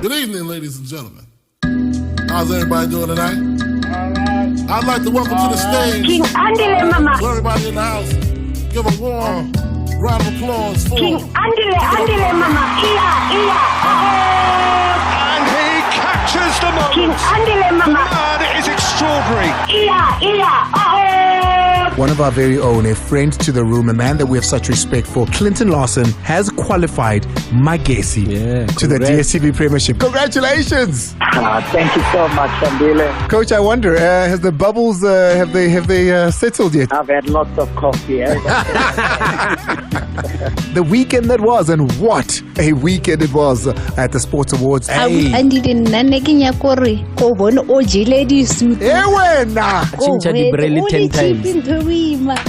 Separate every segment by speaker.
Speaker 1: Good evening, ladies and gentlemen. How's everybody doing tonight? I'd like to welcome to the stage
Speaker 2: King Andile Mama.
Speaker 1: to everybody in the house. Give a warm round of applause for
Speaker 2: King Andile Mama.
Speaker 3: And he captures the moment.
Speaker 2: King Andile
Speaker 3: The
Speaker 2: Mama.
Speaker 3: man is extraordinary.
Speaker 4: One of our very own, a friend to the room, a man that we have such respect for, Clinton Lawson, has qualified Magesi to the DSTV Premiership. Congratulations!
Speaker 5: Thank you so much, Andile.
Speaker 4: Coach, I wonder, has the bubbles, have they settled yet?
Speaker 5: I've had lots of coffee.
Speaker 4: The weekend that was, and what a weekend it was at the Sports Awards. Hey, wena!
Speaker 6: Chincha di Brelli 10 times.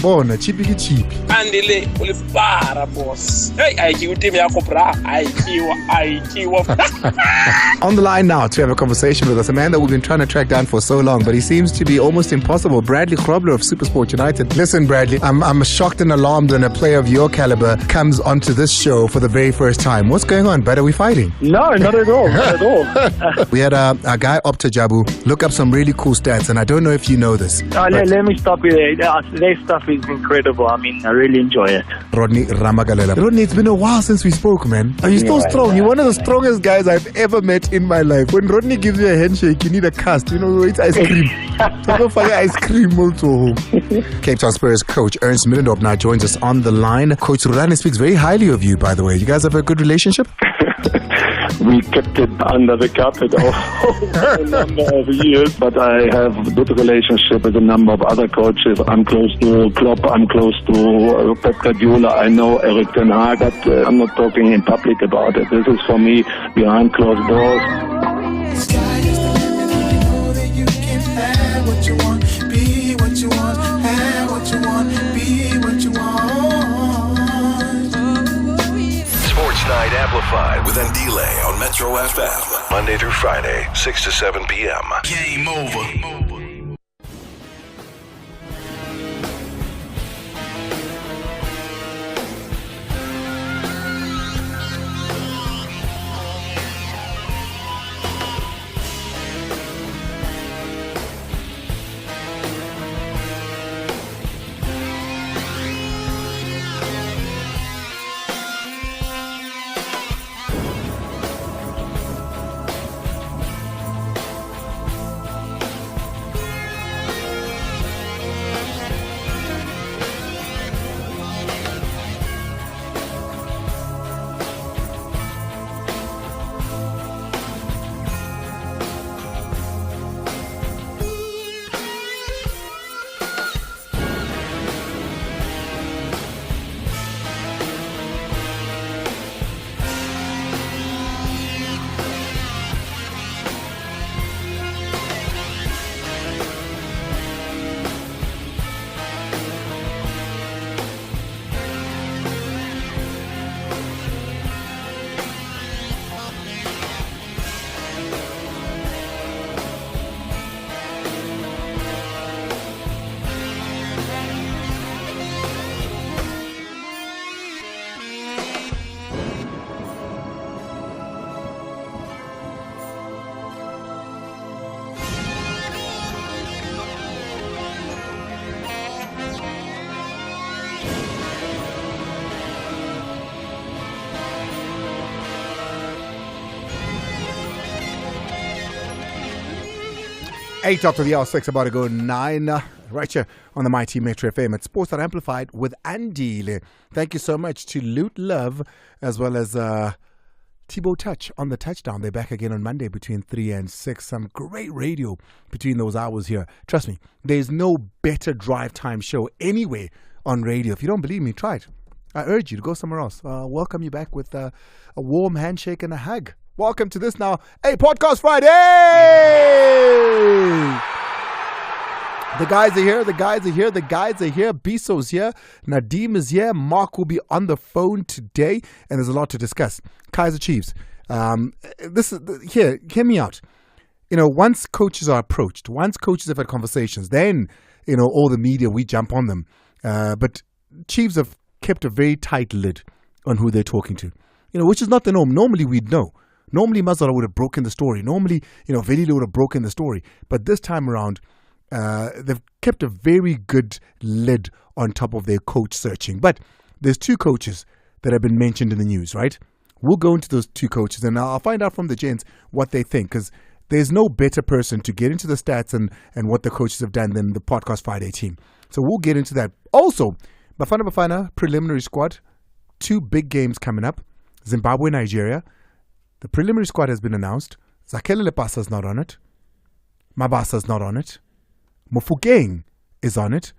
Speaker 4: Bona, chippy.
Speaker 7: Andile ulifara boss. Hey, ayikiwa team yakho bra. Ayikiwa.
Speaker 4: On the line now to have a conversation with us, a man that we've been trying to track down for so long, but he seems to be almost impossible. Bradley Grobler of SuperSport United. Listen, Bradley, I'm shocked and alarmed when a player of your caliber comes onto this show for the very first time. What's going on, bud? Are we fighting?
Speaker 5: No, not at all. Not at all.
Speaker 4: We had a guy, Opta Jabu, look up some really cool stats, and I don't know if you know this.
Speaker 5: Let me stop you there. Their stuff is incredible. I mean, I really enjoy it.
Speaker 4: Rodney Ramagalela. Rodney, it's been a while since we spoke, man. Are you still strong? You're one of the strongest guys I've ever met in my life. When Rodney gives you a handshake, you need a cast. You know, it's ice cream. So go find ice cream also. Cape Town Spurs coach Ernst Middendorp now joins us on the line. Coach Rurani speaks very highly of you, by the way. You guys have a good relationship?
Speaker 8: We kept it under the carpet over a number of years, but I have a good relationship with a number of other coaches. I'm close to Klopp, I'm close to Pep Guardiola, I know Eric Ten Hag, but I'm not talking in public about it. This is for me behind closed doors.
Speaker 9: The sky is the limit, you know that you can have what you want, be what you want, have what you want, be what you want.
Speaker 10: Sports Night Amplified with Andile on Metro FM. Monday through Friday, 6 to 7 p.m. Game over.
Speaker 4: 8 after the hour, 6 about to go 9. Right here on the Mighty Metro FM at Sports Night Amplified with Andile. Thank you so much to Loot Love as well as Thibaut Touch on the touchdown. They're back again on Monday between 3 and 6. Some great radio between those hours here. Trust me, there's no better drive time show anywhere on radio. If you don't believe me, try it. I urge you to go somewhere else. Welcome you back with a warm handshake and a hug. Welcome to this now, Podcast Friday! The guys are here, Biso's here, Nadeem is here, Mark will be on the phone today, and there's a lot to discuss. Kaizer Chiefs, hear me out. You know, once coaches are approached, once coaches have had conversations, then, you know, all the media, we jump on them. But Chiefs have kept a very tight lid on who they're talking to, you know, which is not the norm. Normally we'd know. Normally, Mazzola would have broken the story. Normally, Velile would have broken the story. But this time around, they've kept a very good lid on top of their coach searching. But there's 2 coaches that have been mentioned in the news, right? We'll go into those 2 coaches, and I'll find out from the gents what they think, because there's no better person to get into the stats and what the coaches have done than the Podcast Friday team. So we'll get into that. Also, Bafana preliminary squad, 2 big games coming up. Zimbabwe, Nigeria. The preliminary squad has been announced. Zakele Lepasa's not on it. Mabasa's not on it. Mofokeng is on it,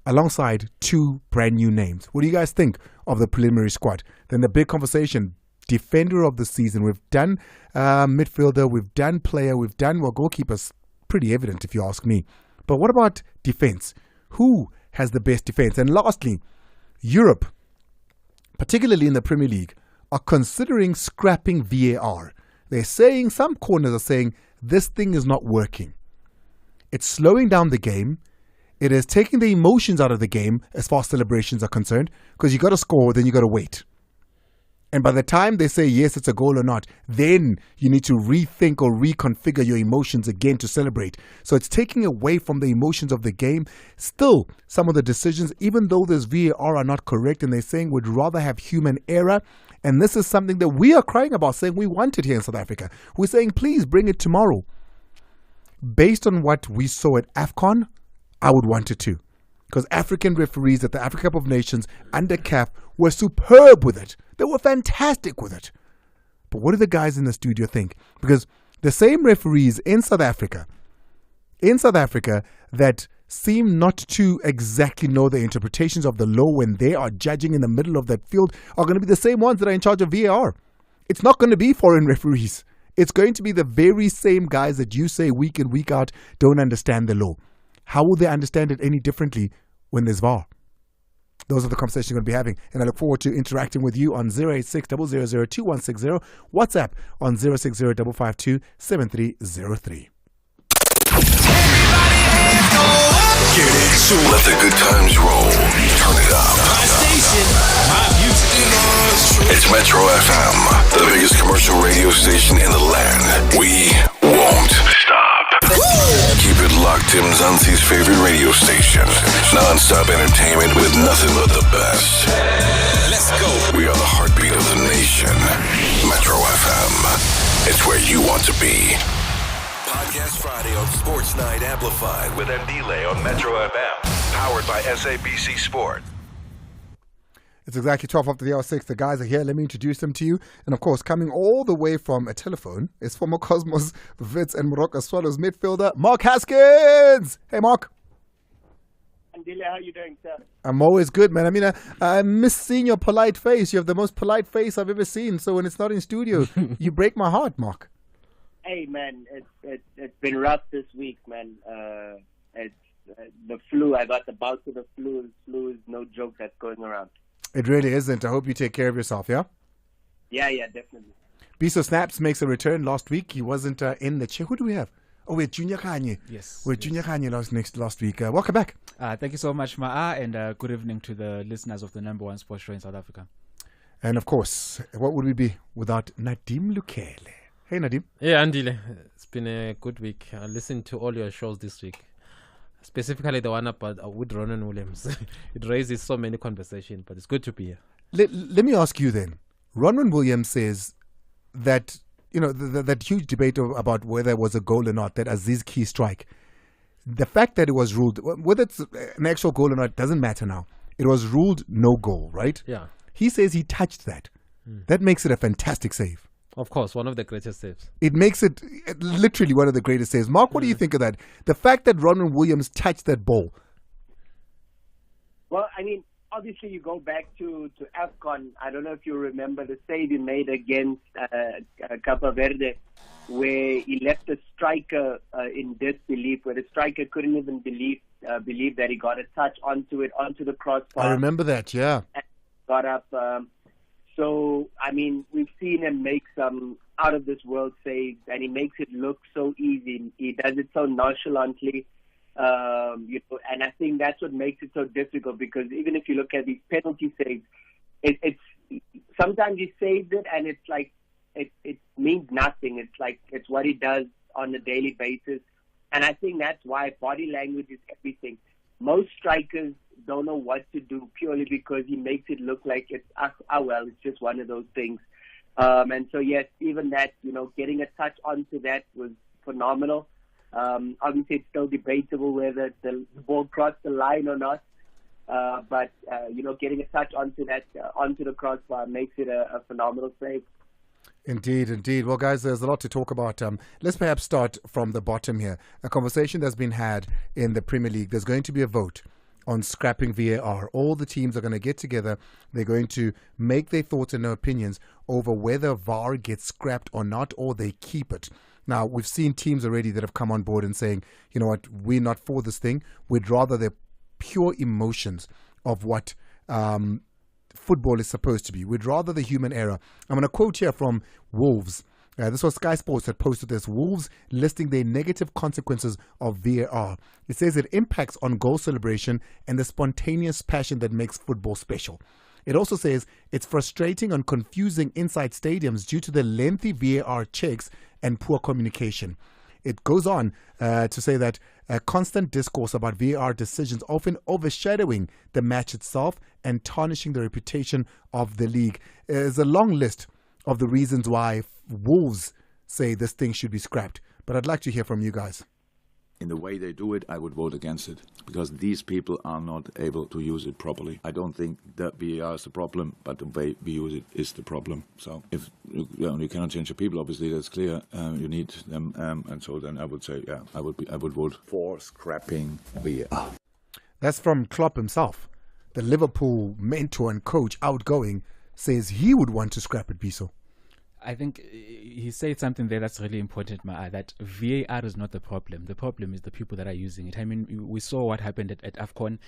Speaker 4: alongside 2 brand new names. What do you guys think of the preliminary squad? Then the big conversation, defender of the season. We've done midfielder, we've done player, we've done, goalkeeper's pretty evident if you ask me. But what about defense? Who has the best defense? And lastly, Europe, particularly in the Premier League, are considering scrapping VAR. They're saying, some corners are saying, this thing is not working. It's slowing down the game. It is taking the emotions out of the game as far as celebrations are concerned, because you got to score, then you got to wait. And by the time they say, yes, it's a goal or not, then you need to rethink or reconfigure your emotions again to celebrate. So it's taking away from the emotions of the game. Still, some of the decisions, even though this VAR are not correct, and they're saying we'd rather have human error. And this is something that we are crying about, saying we want it here in South Africa. We're saying, please bring it tomorrow. Based on what we saw at AFCON, I would want it too. Because African referees at the Africa Cup of Nations under CAF were superb with it. They were fantastic with it. But what do the guys in the studio think? Because the same referees in South Africa that seem not to exactly know the interpretations of the law when they are judging in the middle of that field are going to be the same ones that are in charge of VAR. It's not going to be foreign referees. It's going to be the very same guys that you say week in, week out don't understand the law. How will they understand it any differently when there's VAR? Those are the conversations we're going to be having. And I look forward to interacting with you on 086 000 2160, WhatsApp on 060 552 7303.
Speaker 10: Let the good times roll. Turn it up.
Speaker 3: My station, my music.
Speaker 10: It's Metro FM, the biggest commercial radio station in the land. We won't stop. Keep it locked in Mzansi's favorite radio station. Non-stop entertainment with nothing but the best.
Speaker 3: Let's go.
Speaker 10: We are the heartbeat of the nation. Metro FM. It's where you want to be. Podcast Friday on Sports Night Amplified with Ndile on Metro FM. Powered by SABC Sport.
Speaker 4: It's exactly 12 after the hour 6. The guys are here. Let me introduce them to you. And of course, coming all the way from a telephone is former Cosmos, Wits and Morocco Swallows midfielder, Mark Haskins. Hey, Mark.
Speaker 5: Ndile, how you doing, sir?
Speaker 4: I'm always good, man. I mean, I miss seeing your polite face. You have the most polite face I've ever seen. So when it's not in studio, you break my heart, Mark.
Speaker 5: Hey, man, it's been rough this week, man. It's the flu. I got the bout of the flu. Flu is no joke that's going around.
Speaker 4: It really isn't. I hope you take care of yourself, yeah?
Speaker 5: Yeah, definitely.
Speaker 4: Biso Snaps makes a return last week. He wasn't in the chair. Who do we have? Oh, we had Junior Kanye.
Speaker 11: Yes.
Speaker 4: We had Junior Kanye last week. Welcome back.
Speaker 11: Thank you so much, Ma'a, and good evening to the listeners of the number one sports show in South Africa.
Speaker 4: And of course, what would we be without Nadim Lukele? Hey, Nadim.
Speaker 12: Yeah, Andile. It's been a good week. I listened to all your shows this week. Specifically the one about with Ronan Williams. It raises so many conversations, but it's good to be here.
Speaker 4: Let me ask you then. Ronan Williams says that, that huge debate about whether it was a goal or not, that Aziz Ki strike. The fact that it was ruled, whether it's an actual goal or not, doesn't matter now. It was ruled no goal, right?
Speaker 12: Yeah.
Speaker 4: He says he touched that. That makes it a fantastic save.
Speaker 12: Of course, one of the greatest saves.
Speaker 4: It makes it literally one of the greatest saves. Mark, what do you think of that? The fact that Ronan Williams touched that ball.
Speaker 5: Well, I mean, obviously you go back to AFCON. I don't know if you remember the save he made against Cabo Verde, where he left the striker in disbelief, where the striker couldn't even believe that he got a touch onto the crossbar.
Speaker 4: I remember that, yeah.
Speaker 5: And got up. So, I mean, we've seen him make some out-of-this-world saves, and he makes it look so easy. He does it so nonchalantly, and I think that's what makes it so difficult, because even if you look at these penalty saves, it's sometimes he saves it, and it's like it means nothing. It's what he does on a daily basis, and I think that's why body language is everything. Most strikers don't know what to do purely because he makes it look like it's well, it's just one of those things. And so yes, even that, getting a touch onto that was phenomenal. Obviously, it's still debatable whether the ball crossed the line or not. But getting a touch onto that, onto the crossbar makes it a phenomenal save.
Speaker 4: Indeed, indeed. Well, guys, there's a lot to talk about. Let's perhaps start from the bottom here. A conversation that's been had in the Premier League. There's going to be a vote on scrapping VAR. All the teams are going to get together. They're going to make their thoughts and their opinions over whether VAR gets scrapped or not, or they keep it. Now, we've seen teams already that have come on board and saying, you know what, we're not for this thing. We'd rather the pure emotions of what football is supposed to be. We'd rather the human error. I'm going to quote here from Wolves. This was Sky Sports that posted this. Wolves listing the negative consequences of VAR. It says it impacts on goal celebration and the spontaneous passion that makes football special. It also says it's frustrating and confusing inside stadiums due to the lengthy VAR checks and poor communication. It goes on to say that constant discourse about VAR decisions often overshadowing the match itself and tarnishing the reputation of the league. There's a long list of the reasons why Wolves say this thing should be scrapped. But I'd like to hear from you guys.
Speaker 13: In the way they do it, I would vote against it because these people are not able to use it properly. I don't think that VAR is the problem, but the way we use it is the problem. So if you cannot change the people, obviously that's clear. You need them, and so then I would say, I would vote for scrapping VAR.
Speaker 4: That's from Klopp himself. The Liverpool mentor and coach, outgoing, says he would want to scrap it, Biso.
Speaker 11: I think he said something there that's really important, that VAR is not the problem. The problem is the people that are using it. I mean, we saw what happened at AFCON.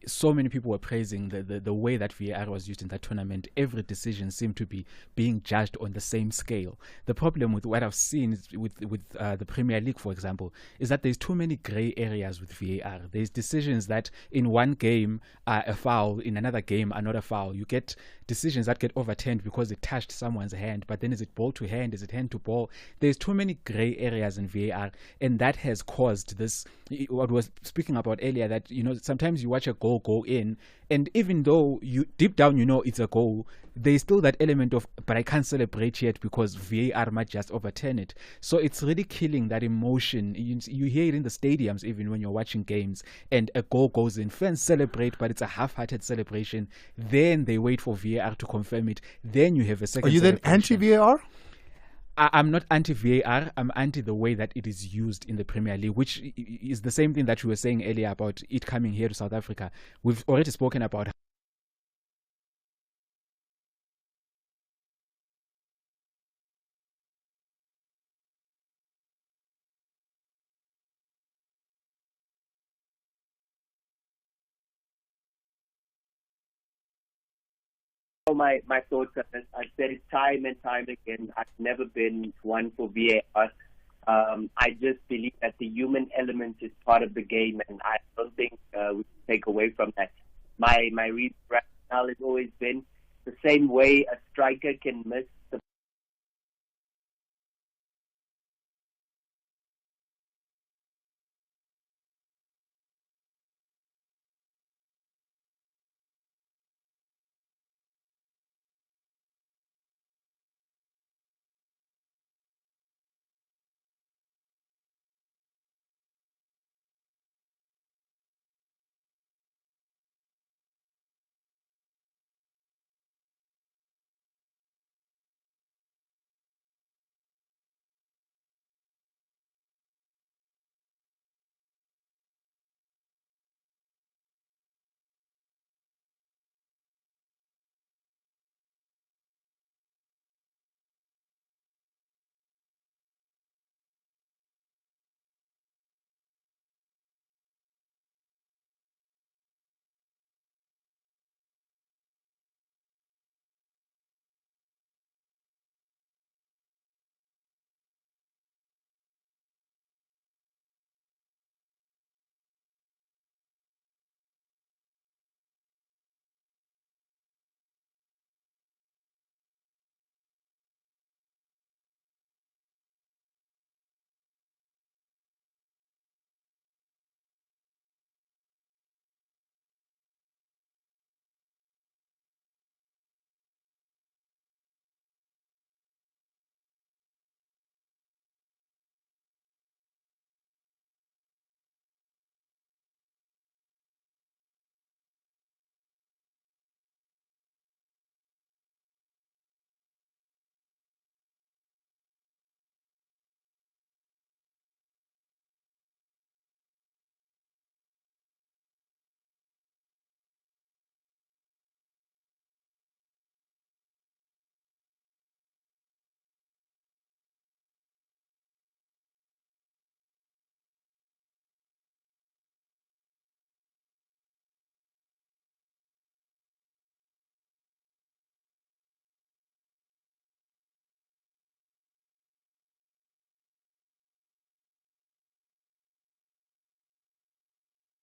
Speaker 11: So many people were praising the way that VAR was used in that tournament. Every decision seemed to be being judged on the same scale. The problem with what I've seen with the Premier League, for example, is that there's too many grey areas with VAR. There's decisions that in one game are a foul, in another game are not a foul. You get decisions that get overturned because it touched someone's hand, but then is it ball to hand? Is it hand to ball? There's too many grey areas in VAR, and that has caused this, what we were speaking about earlier, that, sometimes you watch a goal go in, and even though you deep down it's a goal, there's still that element of, but I can't celebrate yet because VAR might just overturn it. So it's really killing that emotion. You hear it in the stadiums even when you're watching games and a goal goes in. Fans celebrate, but it's a half-hearted celebration. Then they wait for VAR to confirm it. Then you have a second.
Speaker 4: Are you then anti-VAR?
Speaker 11: I'm not anti-VAR. I'm anti the way that it is used in the Premier League, which is the same thing that we were saying earlier about it coming here to South Africa. We've already spoken about
Speaker 5: my thoughts on this. I've said it time and time again. I've never been one for VAR. I just believe that the human element is part of the game, and I don't think we can take away from that. My reason rationale has always been the same way a striker can miss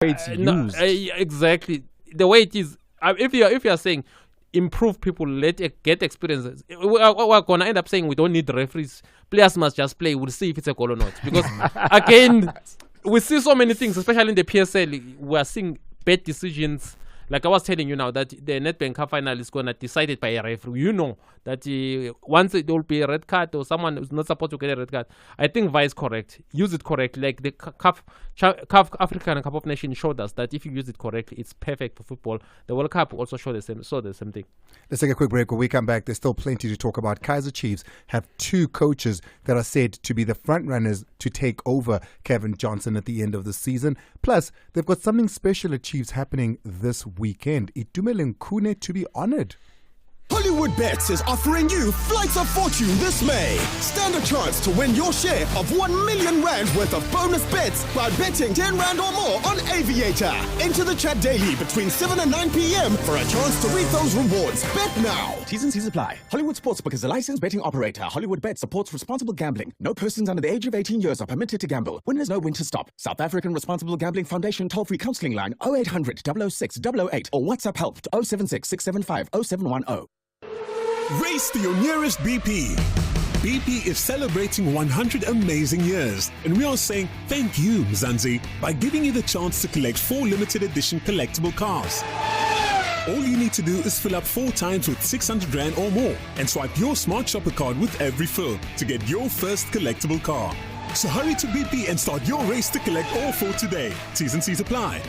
Speaker 11: it's used.
Speaker 12: Exactly. The way it is. If you are saying improve people, get experiences, we're gonna end up saying we don't need referees. Players must just play. We'll see if it's a goal or not. Because again, we see so many things, especially in the PSL. We are seeing bad decisions. Like I was telling you now that the Nedbank Cup final is going to decided by a referee. You know that once there will be a red card or someone who's not supposed to get a red card. I think VAR is correct. Use it correctly. Like the CAF African Cup of Nations showed us that if you use it correctly, it's perfect for football. The World Cup also showed the same thing.
Speaker 4: Let's take a quick break. When we come back, there's still plenty to talk about. Kaizer Chiefs have 2 coaches that are said to be the front runners to take over Kevin Johnson at the end of the season. Plus, they've got something special at Chiefs happening this weekend. Itumeleng Khune to be honored.
Speaker 14: Hollywood Bets is offering you Flights of Fortune this May. Stand a chance to win your share of 1 million rand worth of bonus bets by betting 10 rand or more on Aviator. Enter the chat daily between 7 and 9 p.m. for a chance to reap those rewards. Bet now.
Speaker 15: T's and C's apply. Hollywood Sportsbook is a licensed betting operator. Hollywood Bet supports responsible gambling. No persons under the age of 18 years are permitted to gamble. When there's no when to stop. South African Responsible Gambling Foundation toll-free counseling line 0800 006 008 or WhatsApp help to 076 675 0710.
Speaker 16: Race to your nearest BP. BP is celebrating 100 amazing years, and we are saying thank you, Mzansi, by giving you the chance to collect 4 limited edition collectible cars. All you need to do is fill up 4 times with 600 Rand or more and swipe your Smart Shopper card with every fill to get your first collectible car. So hurry to BP and start your race to collect all 4 today. T's and C's apply.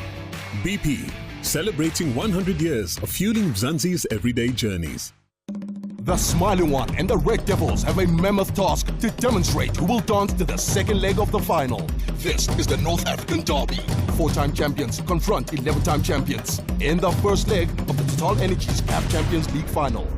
Speaker 16: BP, celebrating 100 years of fueling Mzansi's everyday journeys.
Speaker 14: The Smiling One and the Red Devils have a mammoth task to demonstrate who will dance to the second leg of the final. This is the North African Derby. 4-time champions confront 11-time champions in the first leg of the Total Energies CAF Champions League final.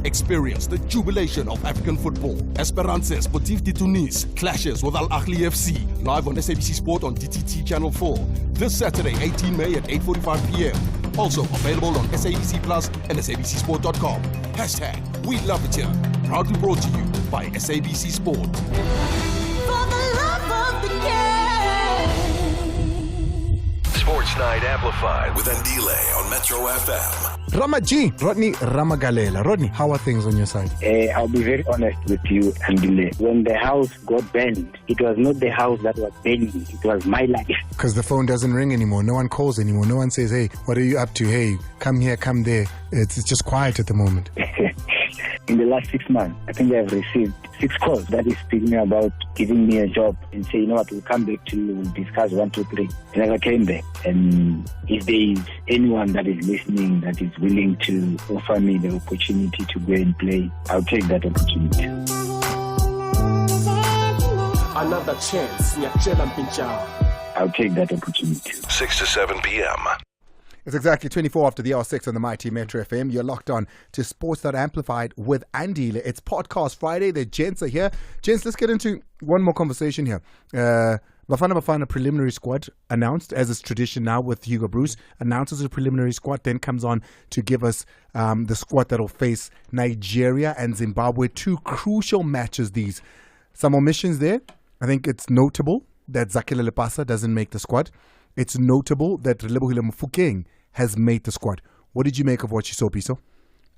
Speaker 14: Experience the jubilation of African football. Esperance Sportif de Tunis clashes with Al Ahly FC live on SABC Sport on DTT Channel 4 this Saturday, 18 May at 8:45 p.m. Also available on SABC Plus and SABCSport.com. Hashtag We Love It Here. Proudly brought to you by SABC Sport.
Speaker 10: Sports Night Amplified with Andile on Metro FM.
Speaker 4: Ramaji, Rodney Ramagalela. Rodney, how are things on your side?
Speaker 17: I'll be very honest with you, Andile. When the house got burned, it was not the house that was burning, it was my life.
Speaker 4: Because the phone doesn't ring anymore. No one calls anymore. No one says, hey, what are you up to? Hey, come here, come there. It's just quiet at the moment.
Speaker 17: In the last 6 months, I think I've received 6 calls that is speaking about giving me a job and say, you know what, we'll come back to you, we'll discuss 1, 2, 3. I never came back. And if there is anyone that is listening that is willing to offer me the opportunity to go and play, I'll take that opportunity.
Speaker 14: Another chance.
Speaker 17: I'll take that opportunity.
Speaker 10: 6 to 7 p.m.
Speaker 4: It's exactly 24 after the hour 6 on the Mighty Metro FM. You're locked on to Sports That Amplified with Andy. It's Podcast Friday. The gents are here. Gents, let's get into one more conversation here. Bafana preliminary squad announced, as is tradition now with Hugo Bruce, announces a preliminary squad, then comes on to give us the squad that will face Nigeria and Zimbabwe. 2 crucial matches these. Some omissions there. I think it's notable that Zakile Lepasa doesn't make the squad. It's notable that Relebohile Mofokeng has made the squad. What did you make of what you saw, Piso?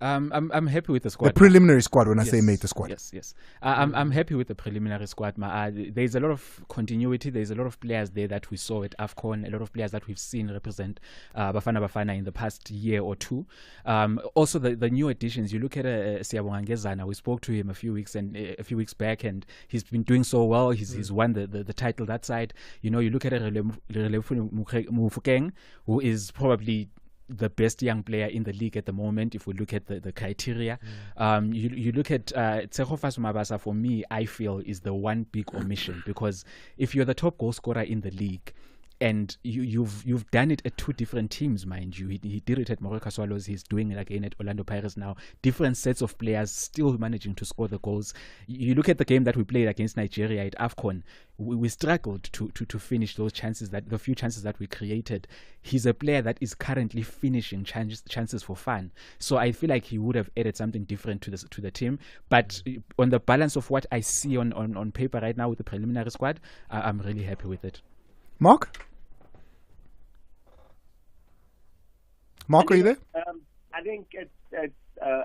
Speaker 11: I'm happy with the squad.
Speaker 4: The preliminary squad, when I say made the squad.
Speaker 11: Yes. I'm happy with the preliminary squad. There's a lot of continuity. There's a lot of players there that we saw at AFCON, a lot of players that we've seen represent Bafana in the past year or 2. Also, the new additions. You look at Siyabonga Ngezana. We spoke to him a few weeks back, and he's been doing so well. He's won the title that side. You know, you look at Mufokeng, who is probably the best young player in the league at the moment, if we look at the criteria. You look at Tsekhofas Mabasa, for me, I feel is the one big omission, because if you're the top goal scorer in the league, and you've done it at 2 different teams, mind you. He did it at Moroka Swallows. He's doing it again at Orlando Pirates now. Different sets of players still managing to score the goals. You look at the game that we played against Nigeria at AFCON. We struggled to finish those chances, the few chances that we created. He's a player that is currently finishing chances for fun. So I feel like he would have added something different to the team. But on the balance of what I see on paper right now with the preliminary squad, I'm really happy with it.
Speaker 4: Mark? Mark, are you there?
Speaker 5: I think it's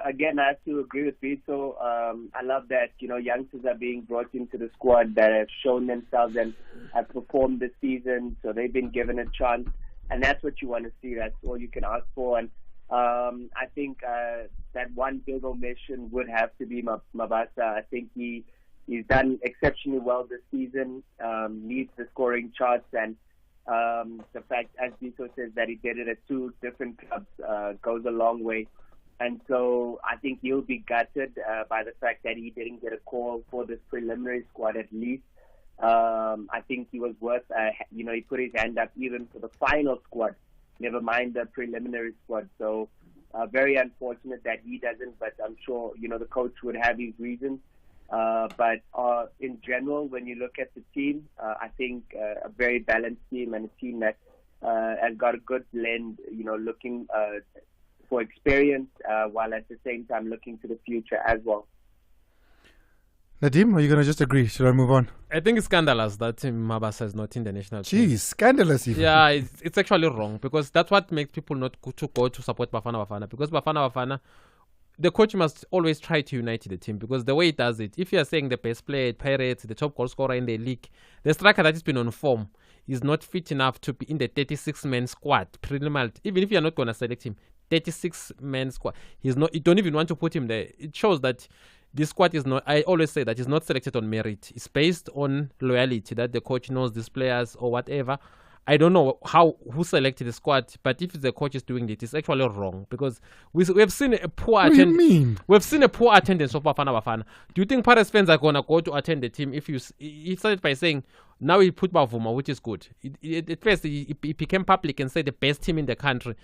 Speaker 5: again, I have to agree with Vito. I love that, youngsters are being brought into the squad that have shown themselves and have performed this season, so they've been given a chance, and that's what you want to see. That's all you can ask for. And I think that one big omission would have to be Mabasa. I think he's done exceptionally well this season, leads the scoring charts, and the fact, as Vito says, that he did it at two different clubs goes a long way. And so I think he'll be gutted by the fact that he didn't get a call for this preliminary squad at least. I think he was worth, he put his hand up even for the final squad, never mind the preliminary squad. So very unfortunate that he doesn't, but I'm sure, the coach would have his reasons. But in general, when you look at the team, I think a very balanced team and a team that has got a good blend, looking for experience while at the same time looking to the future as well.
Speaker 4: Nadim, are you going to just agree? Should I move on?
Speaker 12: I think it's scandalous that Mabasa is not in the national team.
Speaker 4: Jeez, scandalous even.
Speaker 12: Yeah, it's actually wrong, because that's what makes people not go to support Bafana. Because Bafana, the coach must always try to unite the team, because the way he does it, if you are saying the best player at Pirates, the top goal scorer in the league, the striker that has been on form is not fit enough to be in the 36-man squad. Preliminary, even if you are not going to select him, 36-man squad, he's not. You don't even want to put him there. It shows that this squad is not. I always say that it's not selected on merit. It's based on loyalty, that the coach knows these players or whatever. I don't know who selected the squad, but if the coach is doing it, it's actually wrong, because we've seen a poor attendance. We've seen a poor attendance of Bafana. Do you think Paris fans are gonna go to attend the team if he started by saying now he put Bavuma, which is good. At first he became public and said the best team in the country.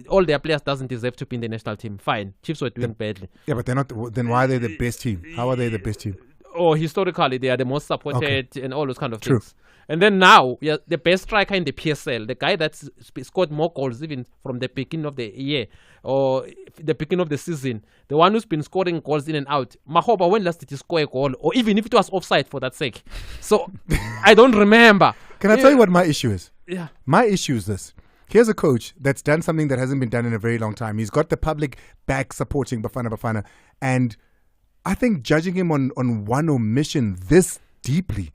Speaker 12: All their players doesn't deserve to be in the national team. Fine, Chiefs were doing badly.
Speaker 4: Yeah, but they're not. Then why are they the best team? How are they the best team?
Speaker 12: Oh, historically they are the most supported and all those kind of things. And then now, the best striker in the PSL, the guy that's scored more goals even from the beginning of the year or the beginning of the season, the one who's been scoring goals in and out. Mahoba, when last did he score a goal? Or even if it was offside, for that sake. So, I don't remember.
Speaker 4: Can I tell you what my issue is?
Speaker 12: Yeah.
Speaker 4: My issue is this. Here's a coach that's done something that hasn't been done in a very long time. He's got the public back supporting Bafana. And I think judging him on one omission this deeply,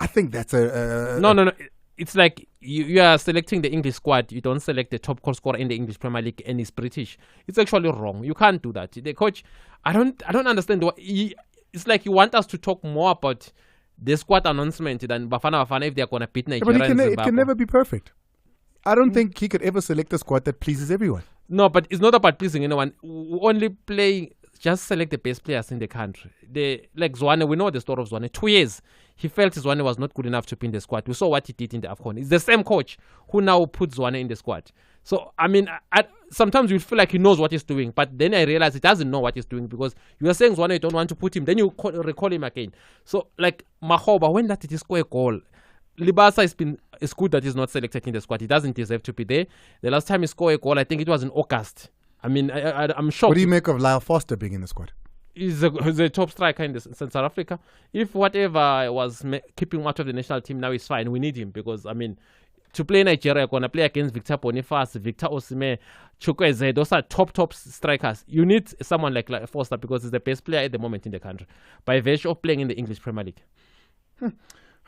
Speaker 4: I think that's
Speaker 12: No. It's like you are selecting the English squad. You don't select the top goal scorer in the English Premier League and he's British. It's actually wrong. You can't do that. The coach, I don't understand. It's like you want us to talk more about the squad announcement than Bafana if they're going to beat Nigeria.
Speaker 4: But it can never be perfect. I don't think he could ever select a squad that pleases everyone.
Speaker 12: No, but it's not about pleasing anyone. Only playing, just select the best players in the country. Like Zwane, we know the story of Zwane. 2 years, he felt Zwane was not good enough to be in the squad. We saw what he did in the AFCON. It's the same coach who now put Zwane in the squad. So, I mean, sometimes you feel like he knows what he's doing, but then I realize he doesn't know what he's doing, because you are saying Zwane, you don't want to put him, then you recall him again. So, like Mahoba, when did he score a goal? Libasa it's good that he's not selected in the squad. He doesn't deserve to be there. The last time he scored a goal, I think it was in August. I mean, I'm shocked.
Speaker 4: What do you make of Lyle Foster being in the squad?
Speaker 12: He's a top striker in South Africa. If whatever was keeping him out of the national team now is fine, we need him, because, I mean, to play Nigeria, going to play against Victor Boniface, Victor Osimhen, Chukwueze, those are top strikers. You need someone like Foster, because he's the best player at the moment in the country by virtue of playing in the English Premier League.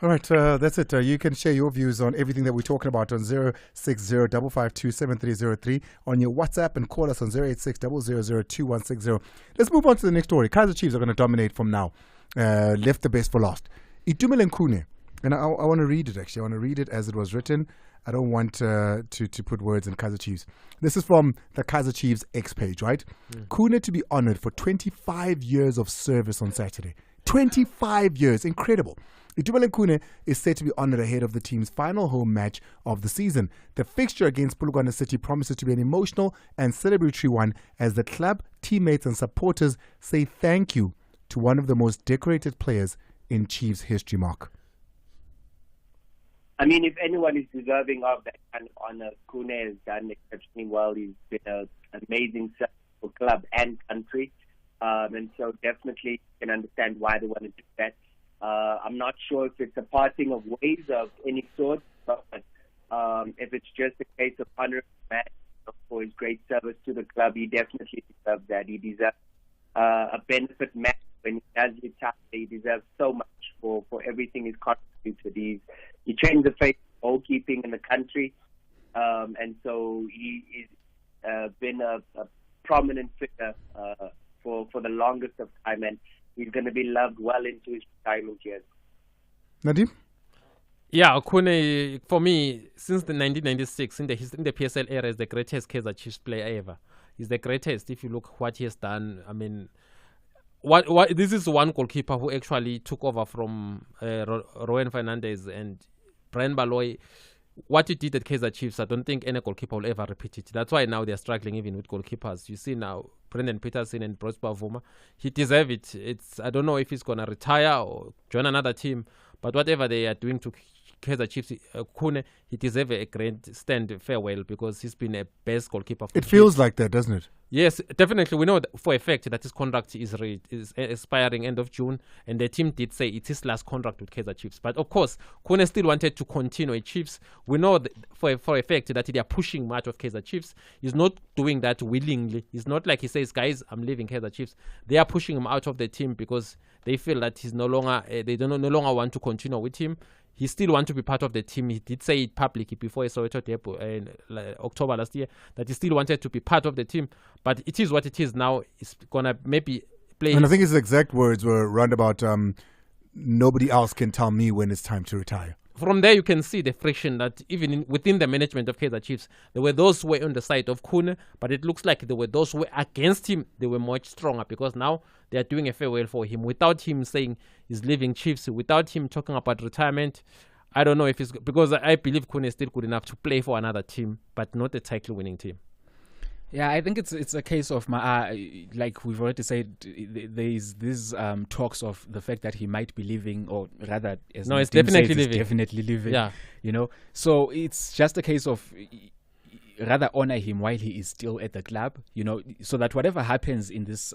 Speaker 4: All right, that's it. You can share your views on everything that we're talking about on 060-552-7303 on your WhatsApp, and call us on 086-000-2160. Let's move on to the next story. Kaizer Chiefs are going to dominate from now. Left the best for last. Itumeleng Khune, and I want to read it actually. I want to read it as it was written. I don't want to put words in Kaizer Chiefs. This is from the Kaizer Chiefs X page, right? Khune to be honored for 25 years of service on Saturday. 25 years, incredible. Itumeleng Khune is set to be honored ahead of the team's final home match of the season. The fixture against Polokwane City promises to be an emotional and celebratory one, as the club, teammates and supporters say thank you to one of the most decorated players in Chiefs history, Mark.
Speaker 5: I mean, if anyone is deserving of that kind of honor, Khune has done exceptionally well. He's been an amazing servant for club and country. And so definitely you can understand why they want to do that. I'm not sure if it's a parting of ways of any sort, but if it's just a case of honoring the match for his great service to the club. He definitely deserves that. He deserves a benefit match when he does retire. He deserves so much for everything he's contributed. He changed the face of goalkeeping in the country, and so he's been a prominent figure for the longest of time, and he's going to be loved well into his retirement years.
Speaker 4: Nadim?
Speaker 12: Yeah, Okune, for me, since the 1996, in the PSL era, is the greatest Kaizer Chiefs player ever. He's the greatest if you look what he has done. I mean, this is one goalkeeper who actually took over from Rowan Fernandez and Brian Baloy. What he did at Kaizer Chiefs, I don't think any goalkeeper will ever repeat it. That's why now they're struggling even with goalkeepers. You see now, Brendan Peterson and Prosper Vuma, he deserves it. I don't know if he's going to retire or join another team, but whatever they are doing to Kaizer Chiefs, Kune, he deserves a great stand farewell because he's been a best goalkeeper.
Speaker 4: It feels like that, doesn't it?
Speaker 12: Yes, definitely. We know for a fact that his contract is expiring end of June, and the team did say it's his last contract with Kaizer Chiefs. But of course, Kune still wanted to continue at Chiefs. We know for a fact that they are pushing much of Kaizer Chiefs. He's not doing that willingly. It's not like he says, guys, I'm leaving Kaizer Chiefs. They are pushing him out of the team because they feel that he's no longer no longer want to continue with him. He still wants to be part of the team. He did say it publicly before he saw it in October last year that he still wanted to be part of the team. But it is what it is now. It's going to maybe play.
Speaker 4: And I think his exact words were roundabout, nobody else can tell me when it's time to retire.
Speaker 12: From there, you can see the friction that even within the management of Kaizer Chiefs, there were those who were on the side of Kune, but it looks like there were those who were against him. They were much stronger because now they are doing a farewell for him without him saying he's leaving Chiefs, without him talking about retirement. I don't know if it's because I believe Kune is still good enough to play for another team, but not a title-winning team.
Speaker 11: Yeah, I think it's a case of like we've already said, there is these talks of the fact that he might be leaving, or rather, as
Speaker 12: no, it's
Speaker 11: Tim
Speaker 12: definitely
Speaker 11: says,
Speaker 12: leaving.
Speaker 11: It's definitely leaving.
Speaker 12: Yeah,
Speaker 11: you know. So it's just a case of rather honor him while he is still at the club, you know, so that whatever happens in this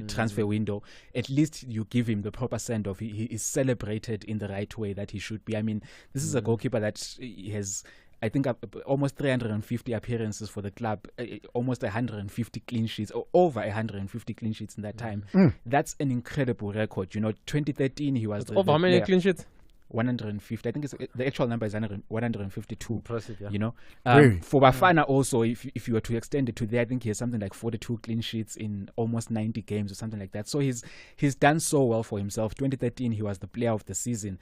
Speaker 11: transfer window, at least you give him the proper send off. He is celebrated in the right way that he should be. I mean, this is a goalkeeper that has, I think, almost 350 appearances for the club, almost 150 clean sheets, or over 150 clean sheets in that time. That's an incredible record. You know, 2013 he was
Speaker 12: over how many clean sheets?
Speaker 11: 150. I think the actual number is 152.
Speaker 12: Impressive, yeah.
Speaker 11: You know,
Speaker 4: Really?
Speaker 11: for Bafana also, if you were to extend it to there, I think he has something like 42 clean sheets in almost 90 games or something like that. So he's done so well for himself. 2013 he was the player of the season.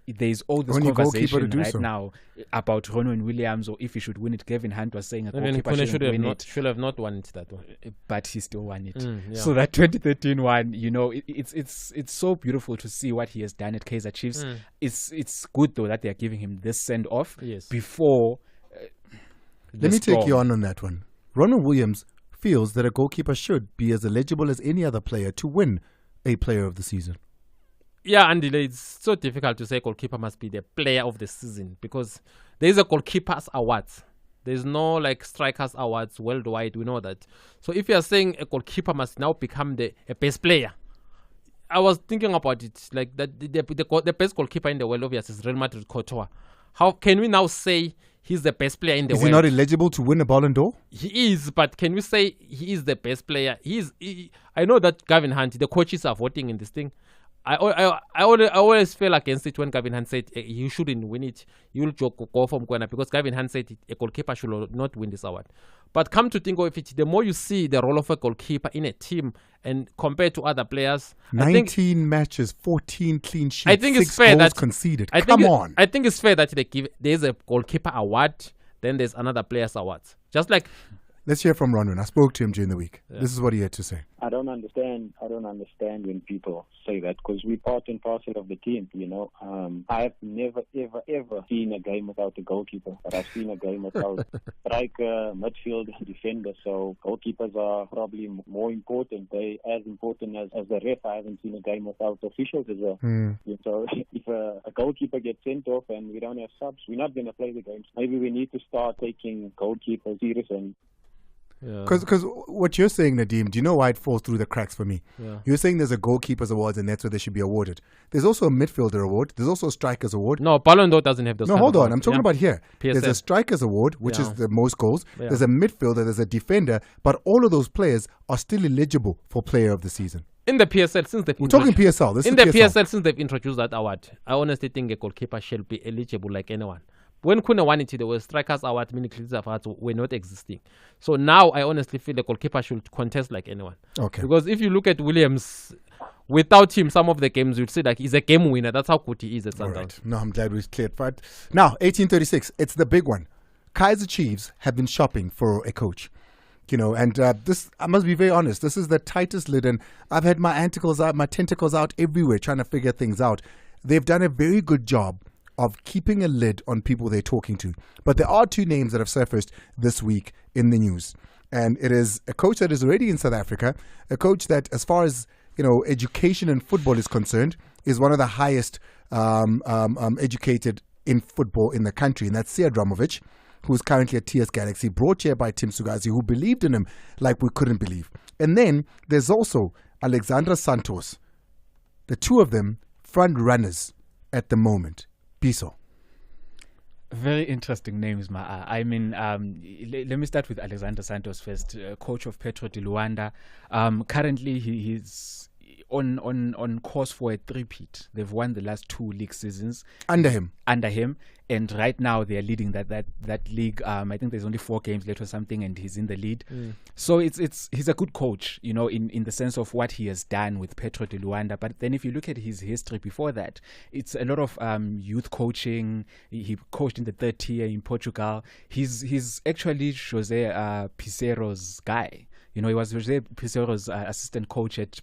Speaker 11: There is all this conversation right now about Ronwen Williams, or if he should win it. Kevin Hunt was saying a goalkeeper should
Speaker 12: have not won it that one,
Speaker 11: but he still won it.
Speaker 12: Yeah.
Speaker 11: So that 2013 one, you know, it's so beautiful to see what he has done at Kaizer Chiefs. It's good though that they are giving him this send off before.
Speaker 4: Let me take you on that one. Ronald Williams feels that a goalkeeper should be as eligible as any other player to win a player of the season.
Speaker 12: Yeah, Andy, it's so difficult to say goalkeeper must be the player of the season because there is a goalkeepers awards. There's no like strikers awards worldwide. We know that. So if you are saying a goalkeeper must now become a best player, I was thinking about it like that. The best goalkeeper in the world, obviously, is Real Madrid Courtois. How can we now say he's the best player in the world?
Speaker 4: Is he not eligible to win a Ballon d'Or?
Speaker 12: He is, but can we say he is the best player? I know that Gavin Hunt, the coaches are voting in this thing. I always feel against it when Gavin Hunt said you shouldn't win it. You'll go from corner because Gavin Hunt said a goalkeeper should not win this award. But come to think of it, the more you see the role of a goalkeeper in a team and compared to other players,
Speaker 4: 19 matches, 14 clean sheets,
Speaker 12: I think
Speaker 4: 6
Speaker 12: it's fair
Speaker 4: goals
Speaker 12: that
Speaker 4: conceded.
Speaker 12: I think it's fair that they give. There's a goalkeeper award, then there's another players award. Just like.
Speaker 4: Let's hear from Ronwen. I spoke to him during the week. Yeah. This is what he had to say.
Speaker 18: I don't understand when people say that because we're part and parcel of the team, you know. I have never, ever seen a game without a goalkeeper, but I've seen a game without striker, midfield, and defender. So goalkeepers are probably more important. They as important as the ref. I haven't seen a game without officials as well. So if a goalkeeper gets sent off and we don't have subs, we're not going to play the games. Maybe we need to start taking goalkeepers serious and
Speaker 12: Yeah.
Speaker 4: Because what you're saying, Nadeem, do you know why it falls through the cracks for me?
Speaker 12: Yeah.
Speaker 4: You're saying there's a goalkeepers award and that's where they should be awarded. There's also a midfielder award. There's also a strikers award.
Speaker 12: No, Ballon d'Or doesn't have those.
Speaker 4: No,
Speaker 12: kind
Speaker 4: hold
Speaker 12: of
Speaker 4: on.
Speaker 12: awards.
Speaker 4: I'm talking
Speaker 12: Yeah.
Speaker 4: about here.
Speaker 12: PSL.
Speaker 4: There's a strikers award, which
Speaker 12: Yeah.
Speaker 4: is the most goals.
Speaker 12: Yeah.
Speaker 4: There's a midfielder. There's a defender. But all of those players are still eligible for player of the season.
Speaker 12: In the PSL, since they've
Speaker 4: We're talking PSL. This
Speaker 12: in
Speaker 4: is
Speaker 12: the
Speaker 4: PSL.
Speaker 12: PSL, since they've introduced that award, I honestly think a goalkeeper shall be eligible like anyone. When Kuna won it, there was strikers award, many critics awards were not existing. So now I honestly feel the goalkeeper should contest like anyone.
Speaker 4: Okay.
Speaker 12: Because if you look at Williams, without him, some of the games you'd say like he's a game winner. That's how good he is at
Speaker 4: All
Speaker 12: Sundowns.
Speaker 4: right. No, I'm glad we cleared. But now, 1836. It's the big one. Kaizer Chiefs have been shopping for a coach. And this, I must be very honest, this is the tightest lid, and I've had my tentacles out everywhere trying to figure things out. They've done a very good job of keeping a lid on people they're talking to. But there are two names that have surfaced this week in the news. And it is a coach that is already in South Africa, a coach that, as far as education in football is concerned, is one of the highest educated in football in the country, and that's Sia Dramovic, who's currently at TS Galaxy, brought here by Tim Sugazi, who believed in him like we couldn't believe. And then there's also Alexandra Santos. The two of them, front runners at the moment. Piso.
Speaker 11: Very interesting names, Ma. I mean, let me start with Alexander Santos first, coach of Petro de Luanda. Currently, he's on course for a three-peat. They've won the last 2 league seasons
Speaker 4: under him,
Speaker 11: and right now they are leading that league. I think there's only 4 games left or something, and he's in the lead. So he's a good coach, in the sense of what he has done with Petro de Luanda. But then if you look at his history before that, it's a lot of youth coaching. He coached in the 3rd tier in Portugal. He's actually Jose Pizarro's guy. He was Jose Pizarro's assistant coach at